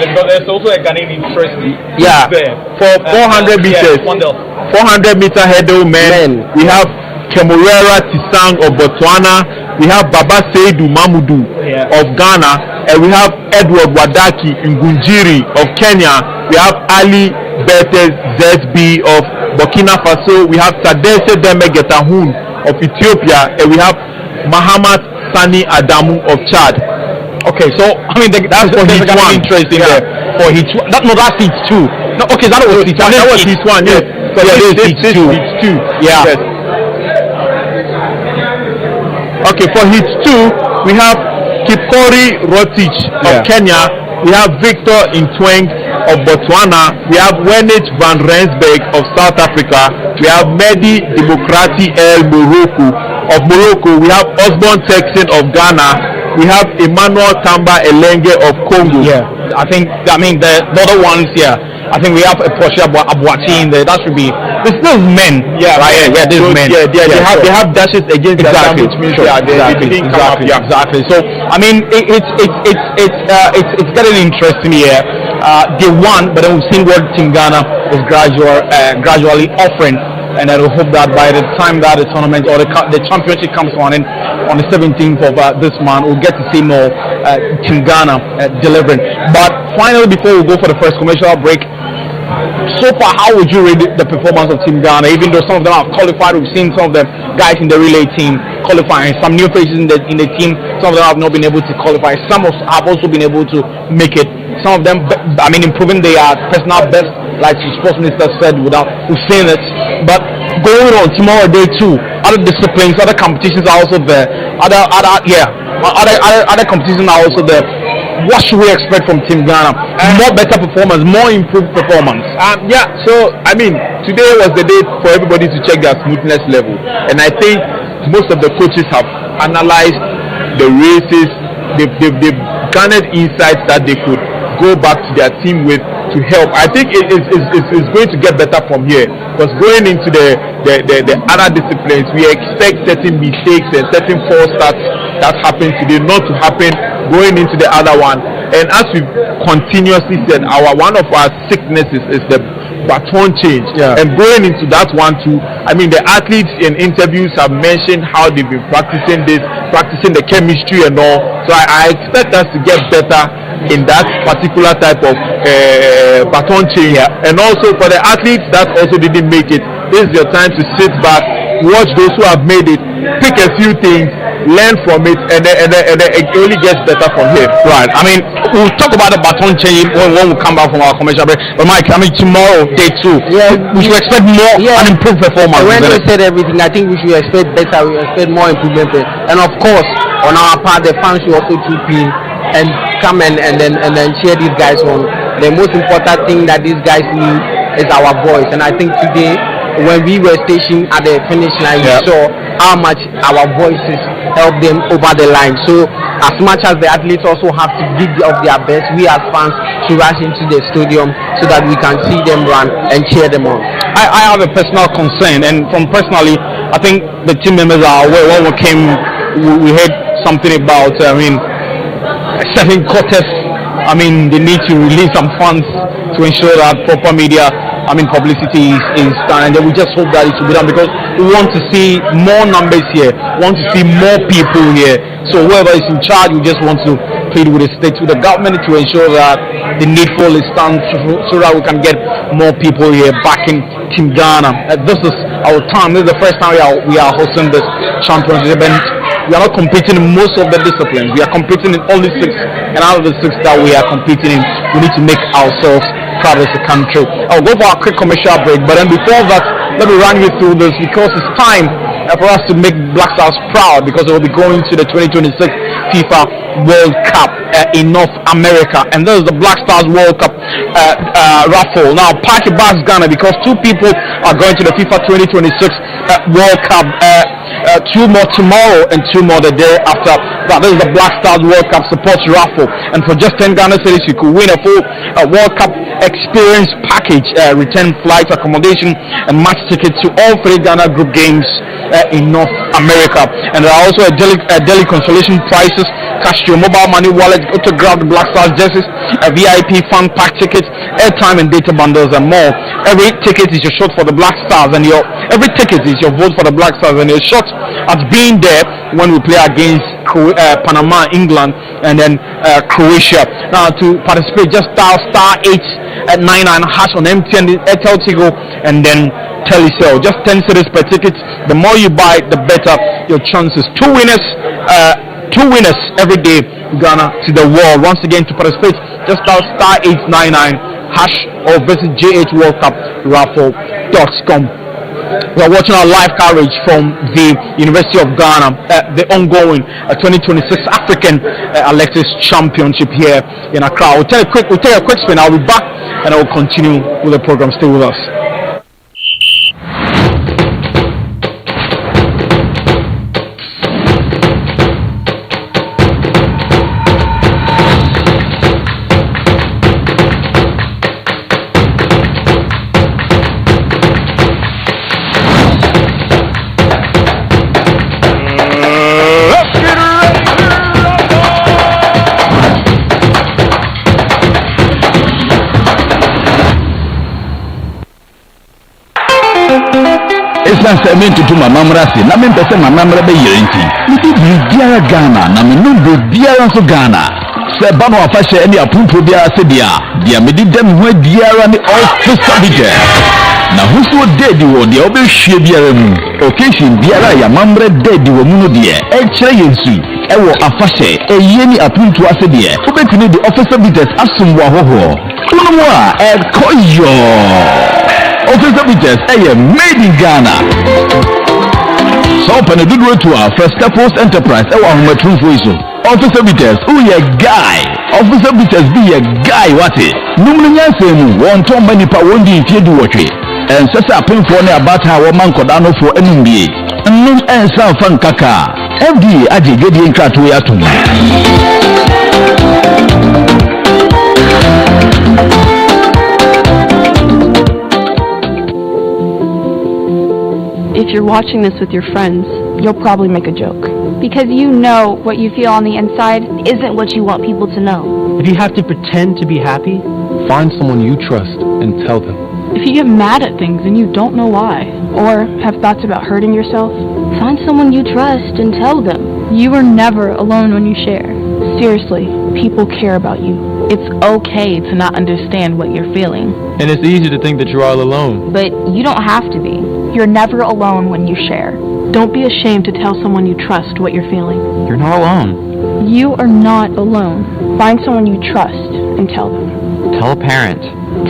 Because there's also a Ghanaian interest. Yeah. There. For 400 meters. 400 meter hurdle men. We have Kemurera Tisang of Botswana. We have Baba Seydou Mamudu of Ghana. And we have Edward Wadaki Ngunjiri of Kenya. We have Ali Bertes ZB of Burkina Faso. We have Tadesse Deme Getahun of Ethiopia, and we have Mahamat Sani Adamu of Chad. Okay, so I mean that's for his one. Interesting there. For his that's his two. No, okay, that was his one. That was his one. Yes. So this is his two. Yeah. Yes. Okay, for his two, we have Kipkori Rotich of Kenya. We have Victor Intweng of Botswana. We have Wenich van Rensburg of South Africa. We have Mehdi Demokrati El Morocco of Morocco. We have Osborne Texan of Ghana. We have Emmanuel Tamba Elenge of Congo. Yeah, I mean the other ones here. I think we have a Porsche Abuati in there. That should be. This is men. Yeah, right. Yeah, these men. Yeah, they have dashes against exactly. Which means exactly. So I mean, it's getting interesting here. They won, but then we've seen what Team Ghana is gradually offering. And I hope that by the time that the tournament or the championship comes on the 17th of this month, we'll get to see more Team Ghana delivering. But finally, before we go for the first commercial break, so far, how would you rate the performance of Team Ghana? Even though some of them have qualified, we've seen some of the guys in the relay team qualifying, some new faces in the team. Some of them have not been able to qualify. Some have also been able to make it. Some of them, I mean, improving their personal best, like the sports minister said, we've seen it. But going on tomorrow, day 2, other disciplines, other competitions are also there. Other competitions are also there. What should we expect from Team Ghana? More better performance, more improved performance. So I mean, today was the day for everybody to check their smoothness level, and I think most of the coaches have analyzed the races. They've garnered insights that they could go back to their team with to help. I think it's going to get better from here, because going into the other disciplines, we expect certain mistakes and certain false starts that happen today not to happen going into the other one. And as we've continuously said, one of our sicknesses is the baton change. And going into that one too, I mean, the athletes in interviews have mentioned how they've been practicing the chemistry and all. So I expect us to get better in that particular type of baton change. And also for the athletes that also didn't make it, this is your time to sit back, watch those who have made it, pick a few things, learn from it, and then it only gets better from here. Right. I mean, we'll talk about the baton change when we come back from our commercial break. But Mike, I mean, tomorrow, day 2, we should expect more and improved performance. When you said everything, I think we should expect better. We expect more improvement. And of course, on our part, the fans should also chip in and come and then cheer these guys on. The most important thing that these guys need is our voice. And I think today, when we were stationed at the finish line, we saw how much our voices help them over the line. So as much as the athletes also have to give of their best, we as fans should rush into the stadium so that we can see them run and cheer them on. I have a personal concern, and from personally, I think the team members are aware. When we came, we heard something about 7 quarters. I mean, they need to release some funds to ensure that proper media, publicity is done, and then we just hope that it will be done, because we want to see more numbers here, want to see more people here. So whoever is in charge, we just want to plead with the state, with the government, to ensure that the needful is done, so that we can get more people here back in Team Ghana. This is our time. This is the first time we are hosting this championship, and we are not competing in most of the disciplines. We are competing in only 6, and out of the 6 that we are competing in, we need to make ourselves proud as a country. I'll go for a quick commercial break, but then before that, let me run you through this, because it's time for us to make Black Stars proud, because they will be going to the 2026 FIFA World Cup in North America, and this is the Black Stars World Cup raffle. Now, pack your bags, Ghana, because 2 people are going to the FIFA 2026 World Cup. 2 more tomorrow and 2 more the day after that. This is the Black Stars World Cup supports raffle, and for just 10 Ghana cedis, you could win a full World Cup experience package, return flights, accommodation, and match tickets to all 3 Ghana group games in North America. And there are also a daily consolation prizes, cash to your mobile money wallet, autographed Black Stars jerseys, a VIP fan pack tickets, airtime and data bundles, and more. Every ticket is your shot for the Black Stars, and every ticket is your vote for the Black Stars, and your shot at being there when we play against Panama, England, and then Croatia. Now, to participate, just dial *899# on MTN, Airtel Tigo, and then telecell. Just 10 cedis per ticket. The more you buy, the better your chances. Two winners every day. Ghana to the world. Once again, to participate, just dial *899# or visit jhworldcupraffle.com. We are watching our live coverage from the University of Ghana, the ongoing 2026 African Athletics Championship here in Accra. We'll take a quick spin. I'll be back and I will continue with the program. Stay with us. Esanse to my mamrasi, na me pese my mamra be yenti. Niti biara Ghana, na me no biara so Ghana. Se bano afashe any apumpo biara se dia me di dem ho biara ni officer bije. Na huso dedi wo dia obe hwie biara mu. Occasion biara ya mamra dedi wo mu no de e kire yensu. Ewo afashe eyeni apumpo ase de. Obetini the officer bijes asum wa hoho. Unu wa e koyo. Officer Bitters, made in Ghana. So, open a good way to our first Post Enterprise. Officer Bitters, who a guy. Officer Bitters be a guy, what it? Numanya same one Tom Manipa won't be if you do what it. And Sasa pin for ne about how a man could know for NBA. And no answer fan kaka. FD Aji Gedi in Katuya to me. If you're watching this with your friends, you'll probably make a joke. Because you know what you feel on the inside isn't what you want people to know. If you have to pretend to be happy, find someone you trust and tell them. If you get mad at things and you don't know why, or have thoughts about hurting yourself, find someone you trust and tell them. You are never alone when you share. Seriously, people care about you. It's okay to not understand what you're feeling. And it's easy to think that you're all alone. But you don't have to be. You're never alone when you share. Don't be ashamed to tell someone you trust what you're feeling. You're not alone. You are not alone. Find someone you trust and tell them. Tell a parent.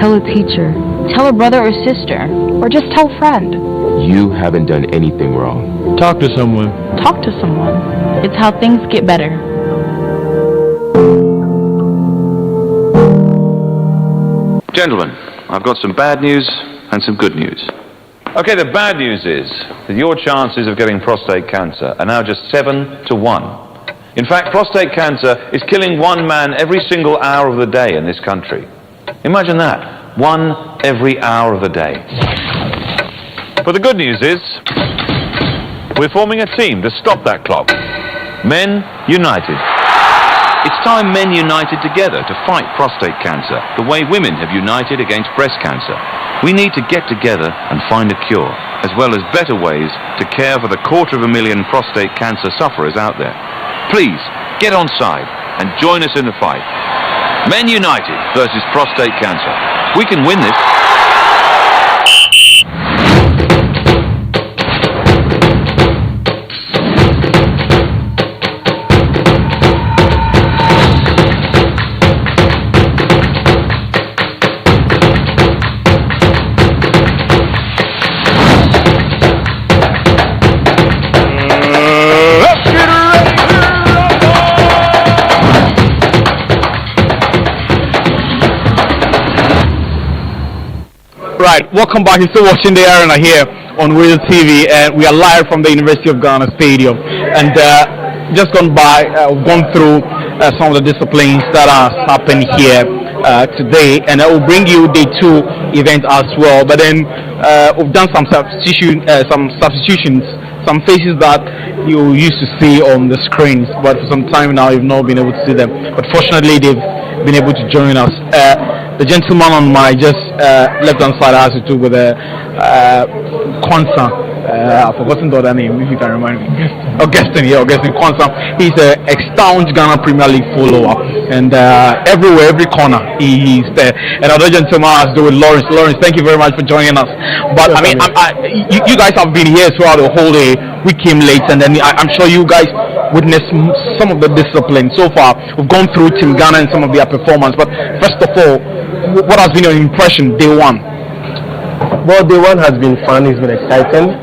Tell a teacher. Tell a brother or sister. Or just tell a friend. You haven't done anything wrong. Talk to someone. Talk to someone. It's how things get better. Gentlemen, I've got some bad news and some good news. Okay, the bad news is that your chances of getting prostate cancer are now just 7 to 1. In fact, prostate cancer is killing one man every single hour of the day in this country. Imagine that, one every hour of the day. But the good news is, we're forming a team to stop that clock. Men United. It's time men united together to fight prostate cancer, the way women have united against breast cancer. We need to get together and find a cure, as well as better ways to care for the 250,000 prostate cancer sufferers out there. Please, get on side and join us in the fight. Men United versus prostate cancer. We can win this. Right, welcome back. You're still watching the arena here on WoezorTV, and we are live from the University of Ghana Stadium. And just gone by, we've gone through some of the disciplines that are happening here today, and I will bring you day 2 event as well. But then we've done some substitutions, some faces that you used to see on the screens, but for some time now you've not been able to see them. But fortunately, they've been able to join us. The gentleman on my just left-hand side has to do with Kwanzaa I've forgotten the other name, if you can remind me. Augustine Kwanzaa. He's an ex-staunch Ghana Premier League follower, and everywhere, every corner, he's there. And another gentleman has to do with Lawrence. Lawrence, thank you very much for joining us. But I mean, you guys have been here throughout the whole day. We came late, and then I'm sure you guys witnessed some of the discipline so far. We've gone through Team Ghana and some of their performance, but first of all, what has been your impression day one? Well, day one has been fun. It's been exciting.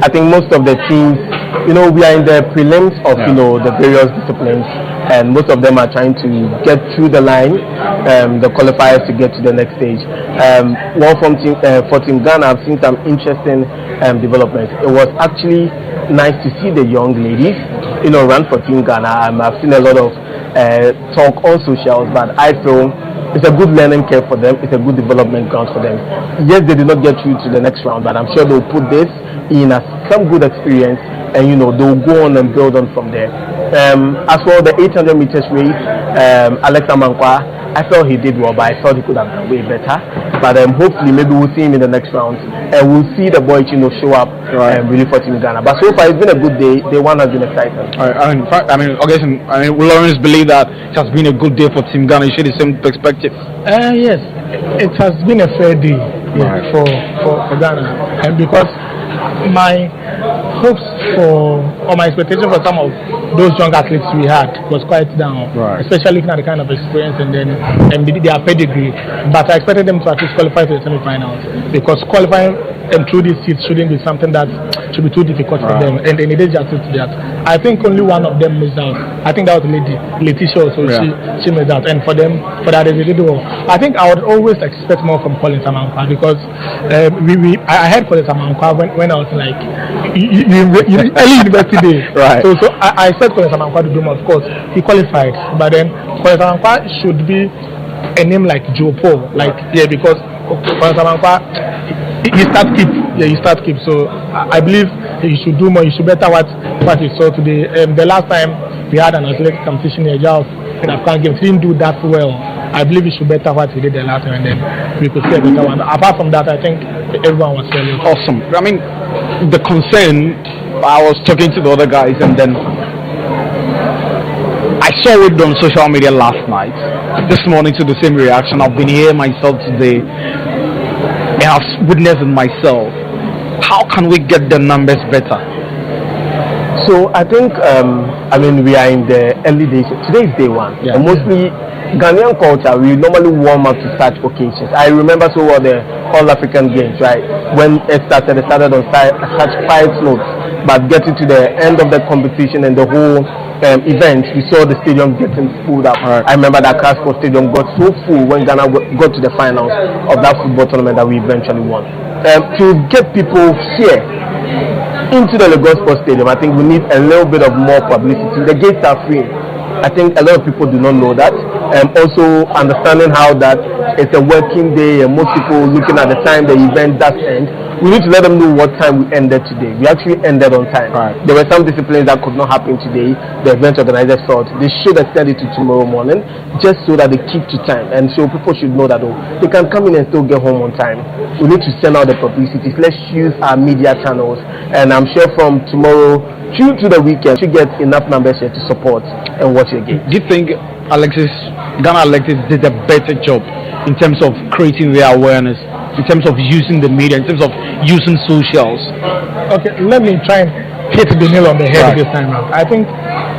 I think most of the teams, we are in the prelims of the various disciplines, and most of them are trying to get through the line, the qualifiers to get to the next stage. For Team Ghana, I've seen some interesting developments. It was actually nice to see the young ladies, run for Team Ghana. I've seen a lot of talk on socials, but I feel it's a good learning curve for them. It's a good development ground for them. Yes, they did not get through to the next round, but I'm sure they'll put this in as some good experience, and they'll go on and build on from there. As for the 800 meters race, Alex Amankwa, I felt he did well, but I thought he could have done way better. But hopefully, maybe we'll see him in the next round, and we'll see the boy show up really for Team Ghana. But so far, it's been a good day. Day one has been exciting. Will Lawrence believe that it has been a good day for Team Ghana? You share the same perspective? Yes, it has been a fair day for Ghana, and because my hopes or my expectation for some of those young athletes we had was quite down, especially looking at the kind of experience and their pedigree. But I expected them to at least qualify for the semi-finals, because qualifying them through these seats shouldn't be something that should be too difficult for them, and they needed just to do that. I think only one of them missed out. I think that was Letitia also. She missed out, and for that they did well. I think I would always expect more from Colin Samankwa, because I heard Colin Samankwa when I was like early university days. So I said Colin Samankwa to do more. Of course, he qualified, but then Colin Samankwa should be a name like Joe Paul, because Colin Samankwa he start keep. So I believe he should do more. He should better what he saw today. The last time we had an athletic competition in Afghan games, he didn't do that well. I believe he should better what he did the last time, and then we could see a better one. Apart from that, I think everyone was fairly awesome. I mean, the concern, I was talking to the other guys, and then I saw it on social media last night. This morning to the same reaction. I've been here myself today, and I've witnessed it myself. How can we get the numbers better? So I think, we are in the early days. Today is day one. And mostly Ghanaian culture, we normally warm up to such occasions. I remember so well the All-African Games, right? When it started on such quiet notes. But getting to the end of the competition and the whole event, we saw the stadium getting full up. I remember that Casco Stadium got so full when Ghana got to the finals of that football tournament that we eventually won. To get people here into the Lagos Sports Stadium, I think we need a little bit of more publicity. The gates are free. I think a lot of people do not know that. Also understanding how that it's a working day, and most people looking at the time the event does end. We need to let them know what time we ended today. We actually ended on time. There were some disciplines that could not happen today. The event organizers thought they should extend it to tomorrow morning, just so that they keep to time. And so people should know that they can come in and still get home on time. We need to send out the publicities. Let's use our media channels, and I'm sure from tomorrow through to the weekend, we get enough numbers here to support and watch your game. Do you think Ghana Alexis did a better job in terms of creating their awareness, in terms of using the media, in terms of using socials? Okay, let me try and hit the nail on the head this time around. I think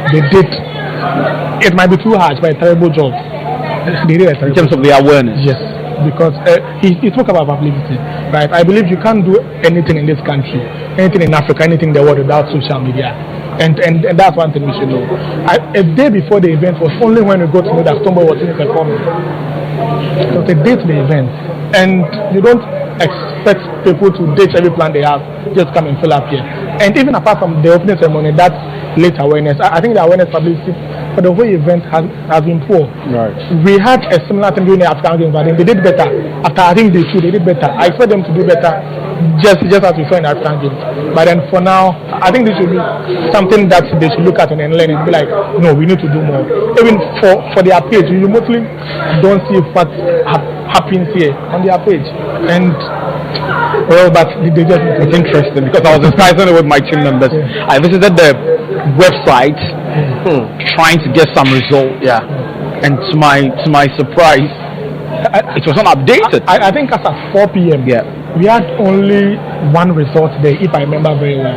they did. It might be too harsh, but a terrible job. They did a terrible in terms of the awareness. Yes, because he spoke about publicity, right? I believe you can't do anything in this country, anything in Africa, anything in the world without social media. And that's one thing we should know. A day before the event was only when we got to know that Stonebwoy was in performing. It was a day to the event, and you don't expect people to ditch every plan they have, just come and fill up here. And even apart from the opening ceremony, that's late awareness. I think the awareness publicity for the whole event has been poor. We had a similar thing during the African Games, but they did better. After I think they did better. I expect them to do better, just as we saw in the African Games. But then for now, I think this should be something that they should look at and learn and be like, no, we need to do more. Even for their page, you mostly don't see what happens here on their page. And Well, but they just it's interesting because I was discussing it with my team members. I visited the website trying to get some results. Yeah. And to my surprise, it was not updated. I think as at 4 p.m. Yeah. We had only one result there, if I remember very well.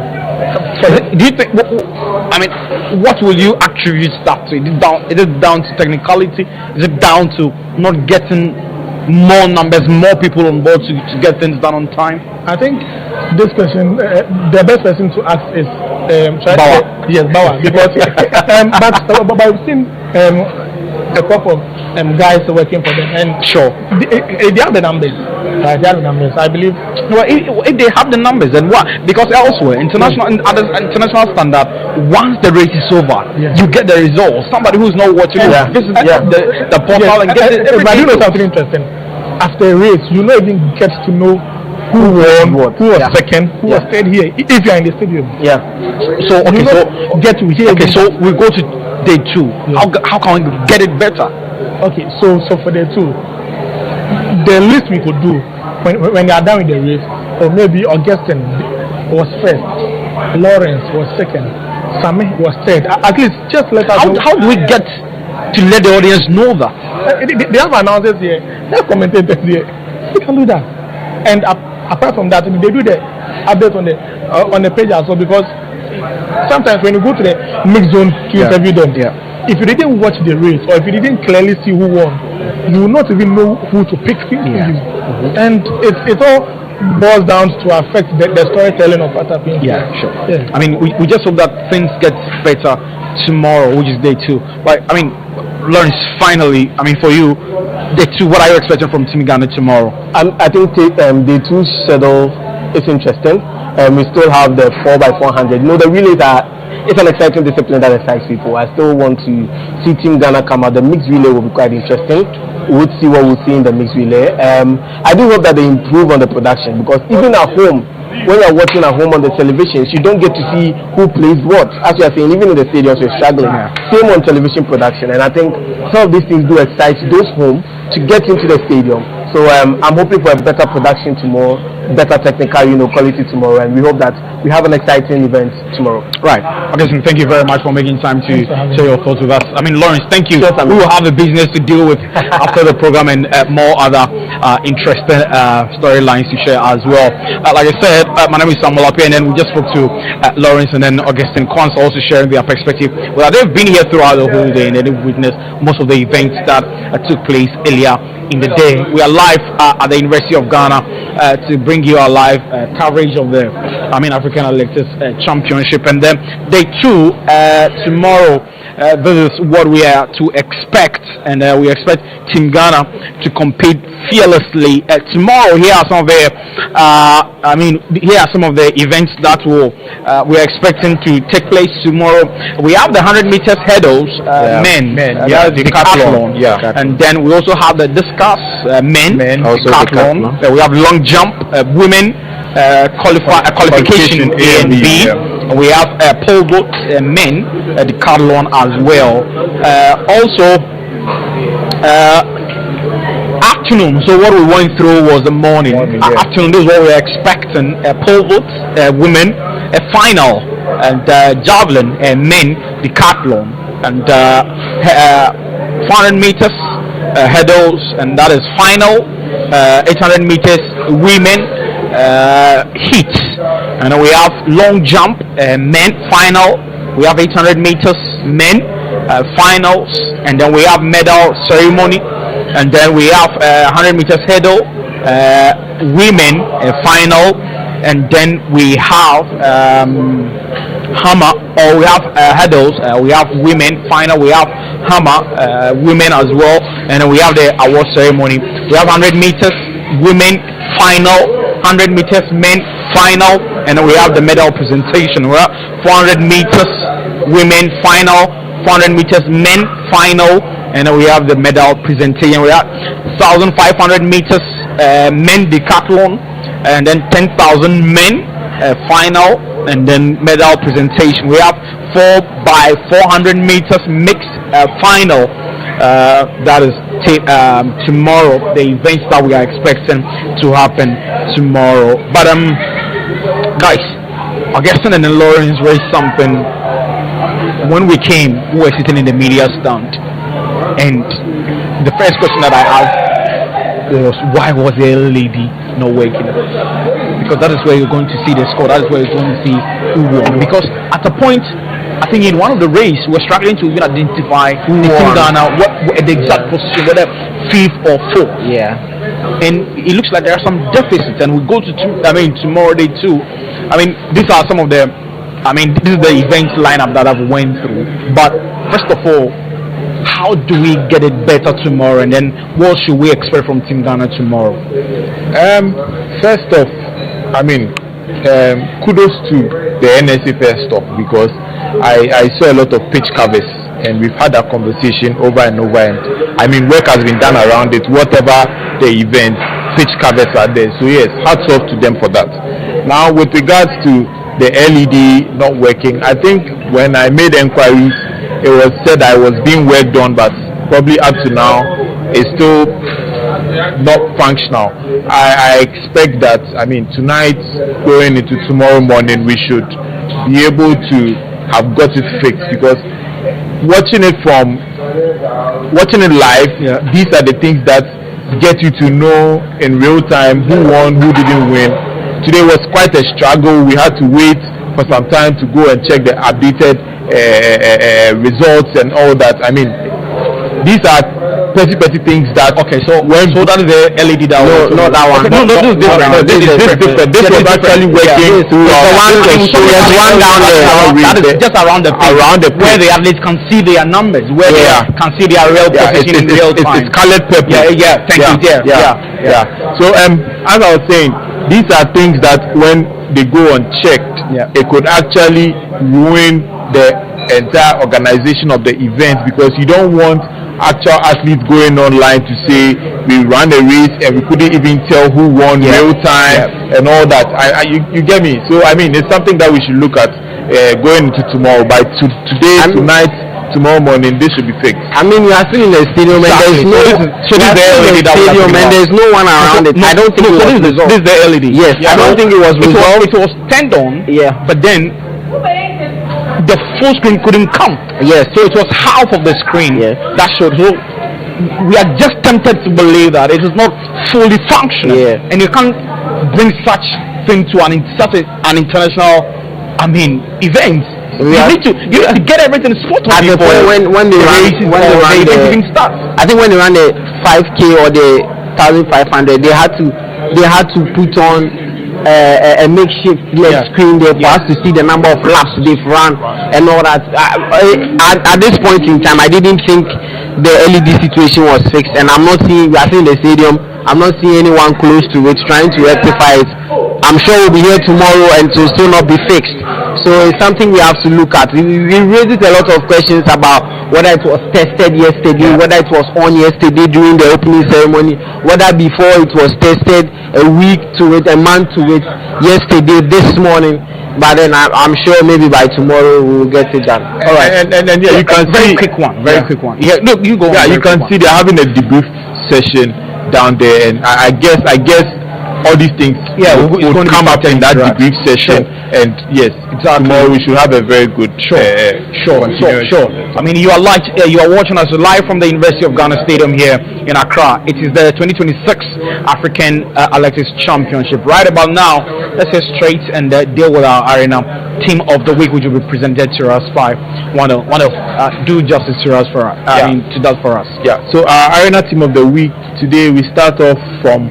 So do you think? I mean, what will you attribute that to? Is it down to technicality? Is it down to not getting more numbers, more people on board to get things done on time? I think this question, the best person to ask is Bauer. Yes, Bauer. Because but we've seen a couple of guys working for them, and sure, they have the numbers. Right, they have the numbers. I believe. No, if they have the numbers, then what? Because elsewhere, international standard, once the race is over, you get the results. Somebody who's not watching visit the portal and get it. But you know something interesting? After a race, you don't even get to know who won, who was second, who was third here. If you are in the stadium, So okay, so get to hear. Okay, so we go to day 2. How can we get it better? Okay, so for day 2, the least we could do when they are done with the race, or maybe Augustine was first, Lawrence was second, Sammy was third. At least just let us know. How do we get to let the audience know that? They have announcers here, they have commentators here. We can do that. And apart from that, they do the update on the page as well, because sometimes when you go to the mixed zone to interview them, if you didn't watch the race or if you didn't clearly see who won, you will not even know who to pick for you. And it all boils down to affect the storytelling of what happened. I mean, we just hope that things get better tomorrow, which is day 2. But I mean, Lawrence, finally, I mean, for you, day 2, what are you expecting from Team Ghana tomorrow? I think day 2 schedule is interesting. We still have the 4x400. You know, the relays it's an exciting discipline that excites people. I still want to see Team Ghana come out. The mixed relay will be quite interesting. We'll see what we'll see in the mixed relay. I do hope that they improve on the production, because even at home, when you're watching at home on the televisions, you don't get to see who plays what. As you are saying, even in the stadiums, we're struggling. Same on television production. And I think some of these things do excite those home to get into the stadium. So I'm hoping for a better production tomorrow, better technical, quality tomorrow, and we hope that we have an exciting event tomorrow. Right. Okay, so thank you very much for making time to share your thoughts with us. I mean, Lawrence, thank you. Yes, we will have the business to deal with after the program, and more other interesting storylines to share as well. Like I said, my name is Samuel Appiah, and then we just spoke to Lawrence and then Augustine Kwanzaa, also sharing their perspective. Well, they've been here throughout the whole day, and they've witnessed most of the events that took place earlier in the day. We are live at the University of Ghana to bring you our live coverage of the African Athletics Championship, and then day 2 tomorrow. This is what we are to expect, and we expect Team Ghana to compete fearlessly tomorrow. Here are some of the events that we are expecting to take place tomorrow. We have the 100 meters hurdles, men, the decathlon, and then we also have the discus men, also decathlon. We have long jump, women qualification A and B. We have pole vault men, decathlon as well. Also afternoon. So what we went through was the morning. Afternoon, this is what we're expecting. Pole vault women, a final, and javelin men, decathlon, and 400 meters hurdles, and that is final. 800 meters women heat, and then we have long jump men final. We have 800 meters men finals, and then we have medal ceremony, and then we have 100 meters hurdle women final, and then we have hammer, or we have hurdles, we have women final, we have hammer women as well, and then we have the award ceremony. We have 100 meters women final, 100 meters men final, and then we have the medal presentation. We have 400 meters women final, 400 meters men final, and then we have the medal presentation. We have 1,500 meters men decathlon, and then 10,000 men final, and then medal presentation. We have 4x400 meters mixed final, That is tomorrow. The events that we are expecting to happen tomorrow. But guys, Augustine and Lawrence raised something. When we came, we were sitting in the media stand, and the first question that I asked was, why was the lady not working? Because that is where you're going to see the score. That is where you're going to see who won. Because at a point, I think in one of the race, we're struggling to even identify the Team Ghana, what the exact position, whether fifth or fourth. Yeah. And it looks like there are some deficits, and we go to tomorrow day too. These are some of the, this is the event lineup that I've went through. But first of all, how do we get it better tomorrow, and then what should we expect from Team Ghana tomorrow? First off, kudos to the NSA first off, because I saw a lot of pitch covers, and we've had that conversation over and over, and work has been done around it, whatever the event, pitch covers are there. So yes, hats off to them for that. Now with regards to the LED not working, I think when I made inquiries, it was said I was being worked on, but probably up to now it's still not functional. I expect that tonight going into tomorrow morning we should be able to have got it fixed, because watching it live, these are the things that get you to know in real time who won, who didn't win. Today was quite a struggle. We had to wait for some time to go and check the updated results and all that. These are petty things that. Okay, so that is the LED that was. No, not that one. Okay, this is different. This is different. This was actually working. There's one down there. That is just around the pitch, where the athletes can see their numbers, where they can see their real position in real time. It's colored purple. Thank you. So as I was saying, these are things that when they go unchecked, it could actually ruin the entire organization of the event, because you don't want actual athletes going online to say we ran a race and we couldn't even tell who won real time and all that. You get me? So it's something that we should look at going into tomorrow. By today, tonight, tomorrow morning, this should be fixed. You are still in the stadium, and there's no one around it. I don't think it was resolved. This is the LED. Yes, I don't think it was resolved. It was turned on. But then the full screen couldn't come. So it was half of the screen that showed. So we are just tempted to believe that it is not fully functional, and you can't bring such thing to an international event. You need to get everything spot on before when they even start. I think when they ran the 5K or the 1,500, they had to put on a makeshift screen there for us to see the number of laps they've run and all that. At this point in time, I didn't think the LED situation was fixed, and we are seeing the stadium. I'm not seeing anyone close to it trying to rectify it. I'm sure we'll be here tomorrow and it will still not be fixed. So it's something we have to look at. We raised a lot of questions about whether it was tested yesterday, whether it was on yesterday during the opening ceremony, whether before it was tested a week to it, a month to it, yesterday, this morning. But then I'm sure maybe by tomorrow we will get it done. All right. And you can see quick one. Quick one. Yeah, look, you go. Yeah, you can see they're having a debrief session down there, and I guess all these things would come up in that debrief session. And yes, tomorrow we should have a very good Sure. You are watching us live from the University of Ghana Stadium here in Accra. It is the 2026 African Athletics Championship. Right about now, let's head straight and deal with our arena team of the week, which will be presented to us by want to do justice to us for us. So our arena team of the week today, we start off from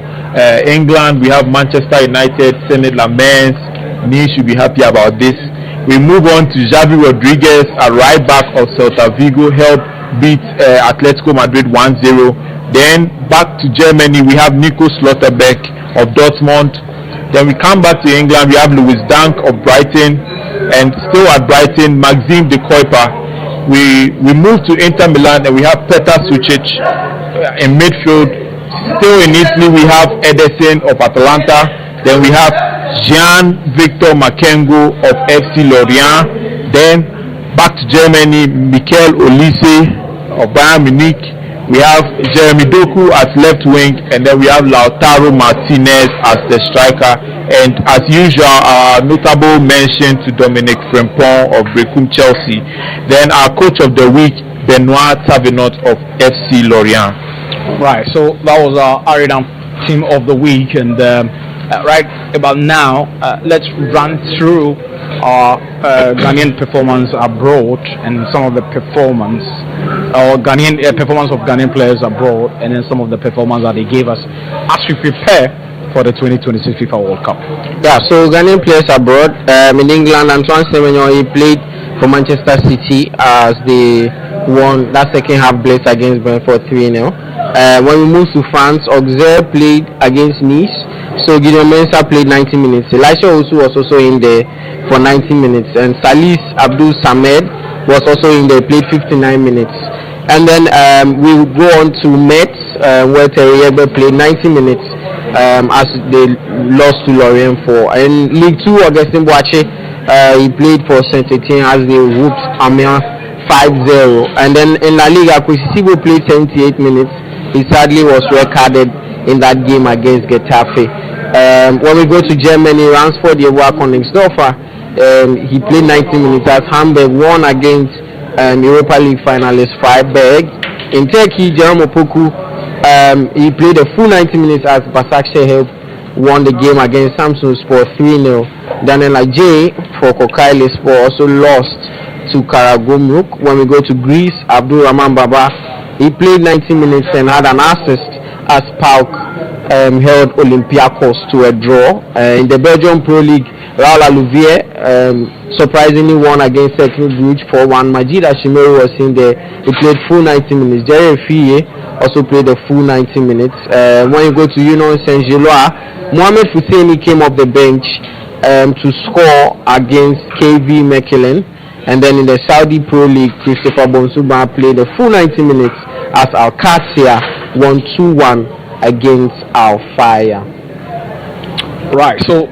England. We have Manchester United, Senate Lamens. Nee should be happy about this. We move on to Xavi Rodriguez, a right back of Celta Vigo, helped beat Atletico Madrid 1-0. Then back to Germany, we have Nico Slotterbeck of Dortmund. Then we come back to England, we have Louis Dunk of Brighton, and still at Brighton, Maxime de Kuyper. We move to Inter Milan and we have Petar Sucic in midfield. Still in Italy, we have Ederson of Atalanta. Then we have Jean-Victor Makengo of FC Lorient. Then back to Germany, Mikel Olise of Bayern Munich. We have Jeremy Doku as left wing, and then we have Lautaro Martinez as the striker. And as usual, our notable mention to Dominic Frimpong of Brecum Chelsea. Then our coach of the week, Benoit Tavenot of FC Lorient. Right, so that was our Aridam team of the week, and right about now, let's run through our Ghanaian performance abroad and some of the performance of Ghanaian players abroad, and then some of the performance that they gave us as we prepare for the 2026 FIFA World Cup. Yeah, so Ghanaian players abroad in England, Antoine Semenyo, he played for Manchester City as they won that second half blitz against Brentford 3-0. When we moved to France, Auxerre played against Nice. So Gideon Mensah played 90 minutes. Elisha Osu was also in there for 90 minutes. And Salis Abdul Samed was also in there, played 59 minutes. And then we go on to Metz, where Terry Egbe played 90 minutes as they lost to Lorient 4. In League 2, Augustin Boache, he played for Saint-Etienne as they whooped Amiens 5-0. And then in La Liga, Kwesisibo played 78 minutes. He sadly was red-carded in that game against Getafe. When we go to Germany, Ransford Yewa Königsdorfer, he played 90 minutes as Hamburg won against Europa League finalist Freiburg. In Turkey, Jerome Opoku, he played a full 90 minutes as Başakşehir won the game against Samsunspor 3-0. Daniel Ajay for Kocaelispor also lost to Karagümrük. When we go to Greece, Abdul Rahman Baba, he played 90 minutes and had an assist as PAOK held Olympiacos to a draw. In the Belgium Pro League, Raoul Alouvier surprisingly won against Cercle Brugge 4-1. Majid Ashimeru was in there. He played full 90 minutes. Jerry Fiye also played a full 90 minutes. When you go to Union Saint-Gilloise, Mohamed Husseini came off the bench to score against KV Mechelen. And then in the Saudi Pro League, Christopher Bonsuba played a full 90 minutes as Al-Qadsiya won 2-1 against Al-Faya. Right, so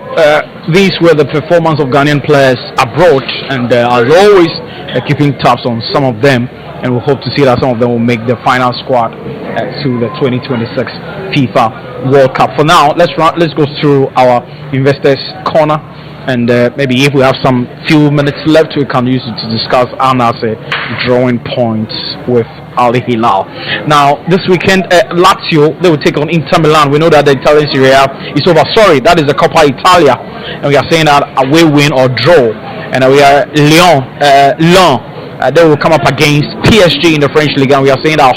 these were the performance of Ghanaian players abroad, and as always, keeping tabs on some of them, and we hope to see that some of them will make the final squad to the 2026 FIFA World Cup. For now, let's go through our investors corner, and maybe if we have some few minutes left, we can use it to discuss Anas drawing points with Al Hilal. Now, this weekend, Lazio, they will take on Inter Milan. We know that the Italian Serie A is over. Sorry, that is the Coppa Italia, and we are saying that away win or draw. And we are Lyon. They will come up against PSG in the French League, and we are saying that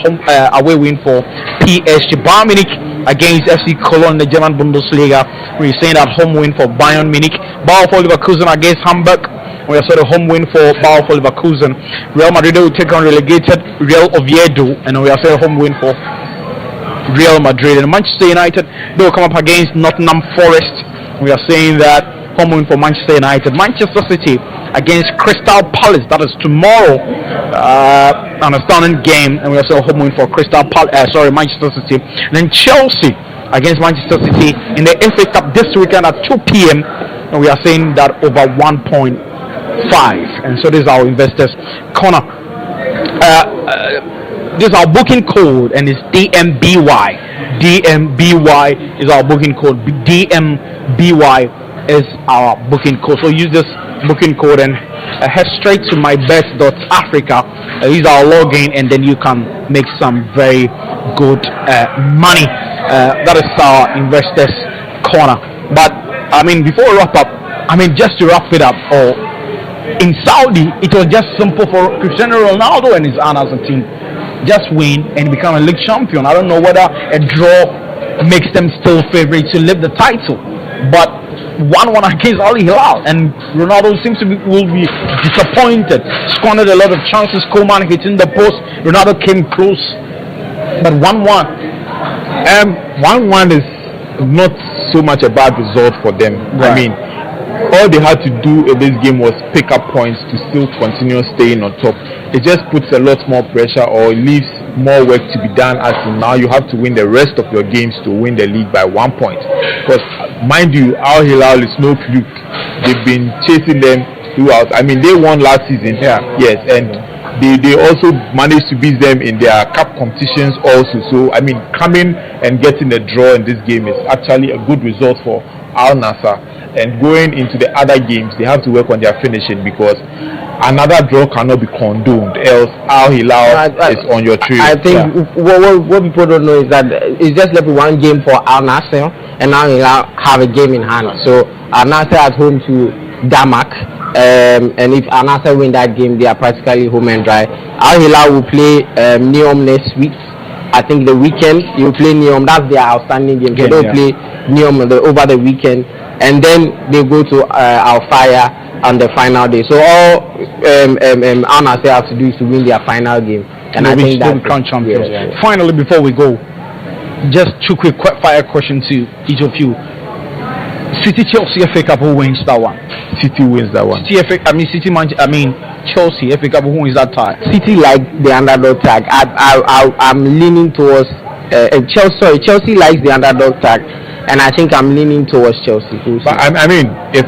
away win for PSG. Bayern Munich against FC Cologne in the German Bundesliga. We are saying that home win for Bayern Munich. Bayer Leverkusen against Hamburg. We are saying a home win for Bayer Leverkusen. Real Madrid will take on relegated Real Oviedo, and we are saying a home win for Real Madrid. And Manchester United, they will come up against Nottingham Forest. We are saying that home win for Manchester United. Manchester City against Crystal Palace, that is tomorrow, an astounding game, and we also home win for Manchester City. And then Chelsea against Manchester City in the FA Cup this weekend at 2 p.m. and we are saying that over 1.5. And so this is our investors corner. This is our booking code, and it's DMBY. DMBY is our booking code. DMBY is our booking code. So use this booking code and head straight to mybest.africa. Use our login, and then you can make some very good money. That is our investors corner. But I mean, before we wrap up, just to wrap it up, in Saudi, it was just simple for Cristiano Ronaldo and his Anas team. Just win and become a league champion. I don't know whether a draw makes them still favorites to lift the title, but 1-1 against Al Hilal, and Ronaldo seems to will be disappointed. Squandered a lot of chances. Koeman hitting the post. Ronaldo came close, but 1-1. 1-1 is not so much a bad result for them. Right. I mean, all they had to do in this game was pick up points to still continue staying on top. It just puts a lot more pressure, or leaves more work to be done, as in now you have to win the rest of your games to win the league by 1 point. Because mind you, Al Hilal is no fluke. They've been chasing them throughout. I mean, they won last season. Yeah. Yes, and they also managed to beat them in their cup competitions also. So I mean, coming and getting a draw in this game is actually a good result for Al Nassr. And going into the other games, they have to work on their finishing, because another draw cannot be condoned, else Al Hilal is on your trail. I think what people don't know is that it's just left one game for Al Nassr, and Al Hilal have a game in hand. So Al Nassr at home to Damak, and if Al Nassr win that game, they are practically home and dry. Al Hilal will play Neom next week. I think the weekend you play Neom. That's their outstanding game. They don't play Neom over the weekend, and then they go to Al Fire on the final day. So all Al Nassr have to do is to win their final game, and I think that crown champions. Finally, before we go, just two quick fire questions to each of you. City Chelsea FA Cup, who wins that one? City wins that one. Chelsea FA Cup, who wins that tie? City like the underdog tag. I'm leaning towards Chelsea. Chelsea likes the underdog tag, and I think I'm leaning towards Chelsea. But I mean, if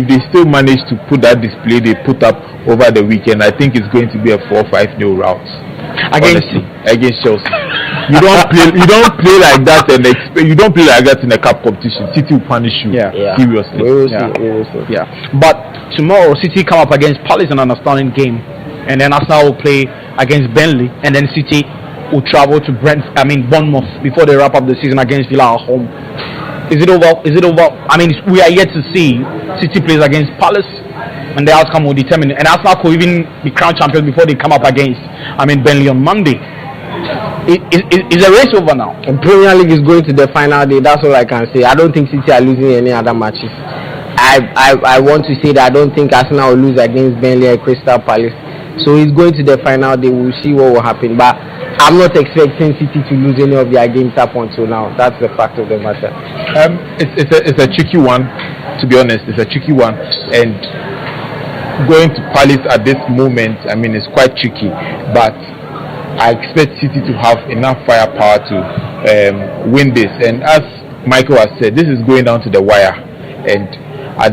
they still manage to put that display they put up over the weekend, I think it's going to be a 4-5-0 rout against Chelsea. You don't play like that, and you don't play like that in a cup competition. City will punish you seriously. We will see. But tomorrow, City come up against Palace in an outstanding game, and then Arsenal will play against Burnley, and then City will travel to Bournemouth before they wrap up the season against Villa at home. Is it over? I mean, we are yet to see. City plays against Palace, and the outcome will determine. And Arsenal could even be crowned champions before they come up against Burnley on Monday. Is a race over now? And Premier League is going to the final day. That's all I can say. I don't think City are losing any other matches. I want to say that I don't think Arsenal will lose against Burnley and Crystal Palace. So it's going to the final day. We'll see what will happen. But I'm not expecting City to lose any of their games up until now. That's the fact of the matter. It's a tricky one, to be honest. It's a tricky one, and going to Palace at this moment, I mean, it's quite tricky. But I expect City to have enough firepower to win this. And as Michael has said, this is going down to the wire, and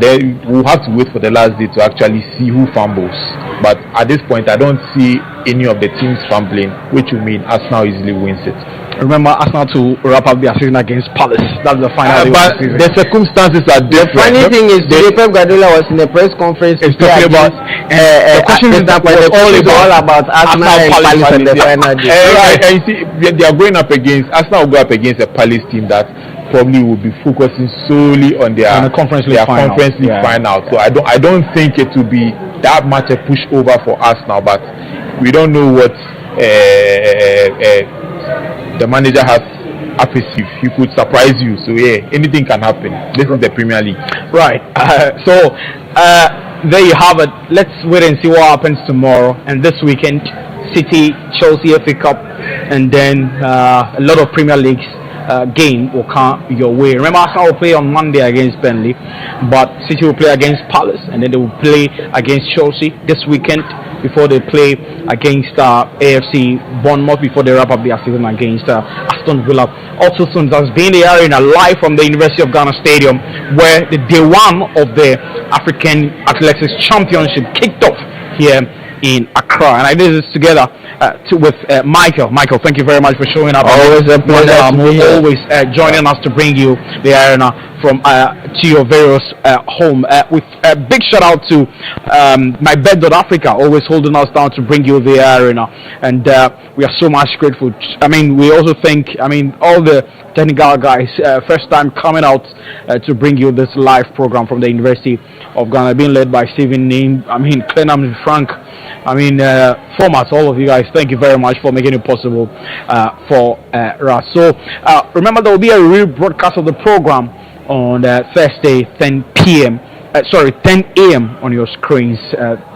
then we'll have to wait for the last day to actually see who fumbles. But at this point, I don't see any of the teams fumbling, which will mean Arsenal easily wins it. Remember, Arsenal to wrap up their season against Palace. That's the final day but of the season. The circumstances are different. The funny thing is, Pep Guardiola was in a press conference talking about the question is that all about Arsenal and Palace in the final day. And you see, they are going up against Arsenal. Will go up against a Palace team that probably will be focusing solely on their Conference League final. So I don't think it will be that much a pushover for Arsenal, but we don't know what the manager has up his sleeve. He could surprise you. So anything can happen. This is the Premier League. Right. There you have it. Let's wait and see what happens tomorrow and this weekend. City, Chelsea FA Cup, and then a lot of Premier Leagues game will come your way. Remember, Arsenal will play on Monday against Burnley, but City will play against Palace, and then they will play against Chelsea this weekend before they play against AFC Bournemouth before they wrap up their season against Aston Villa. Also soon, that's been the arena live from the University of Ghana Stadium, where the day one of the African Athletics Championship kicked off here in Accra. And I did this together with Michael. Michael, thank you very much for showing up. Always a pleasure. Always joining us to bring you the arena from to your various home. With a big shout out to my Bet.Africa, always holding us down to bring you the arena, and we are so much grateful. I mean, we also thank all the technical guys, first time coming out to bring you this live program from the University of Ghana, being led by Stephen Neem, Clenham, Frank, formats, all of you guys, thank you very much for making it possible for us. So remember, there will be a rebroadcast of the program on Thursday, 10 a.m. on your screens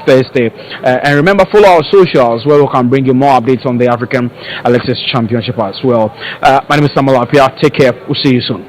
Thursday. And remember, follow our socials where we can bring you more updates on the African Athletics Championship as well. My name is Samuel Appiah. Take care. We'll see you soon.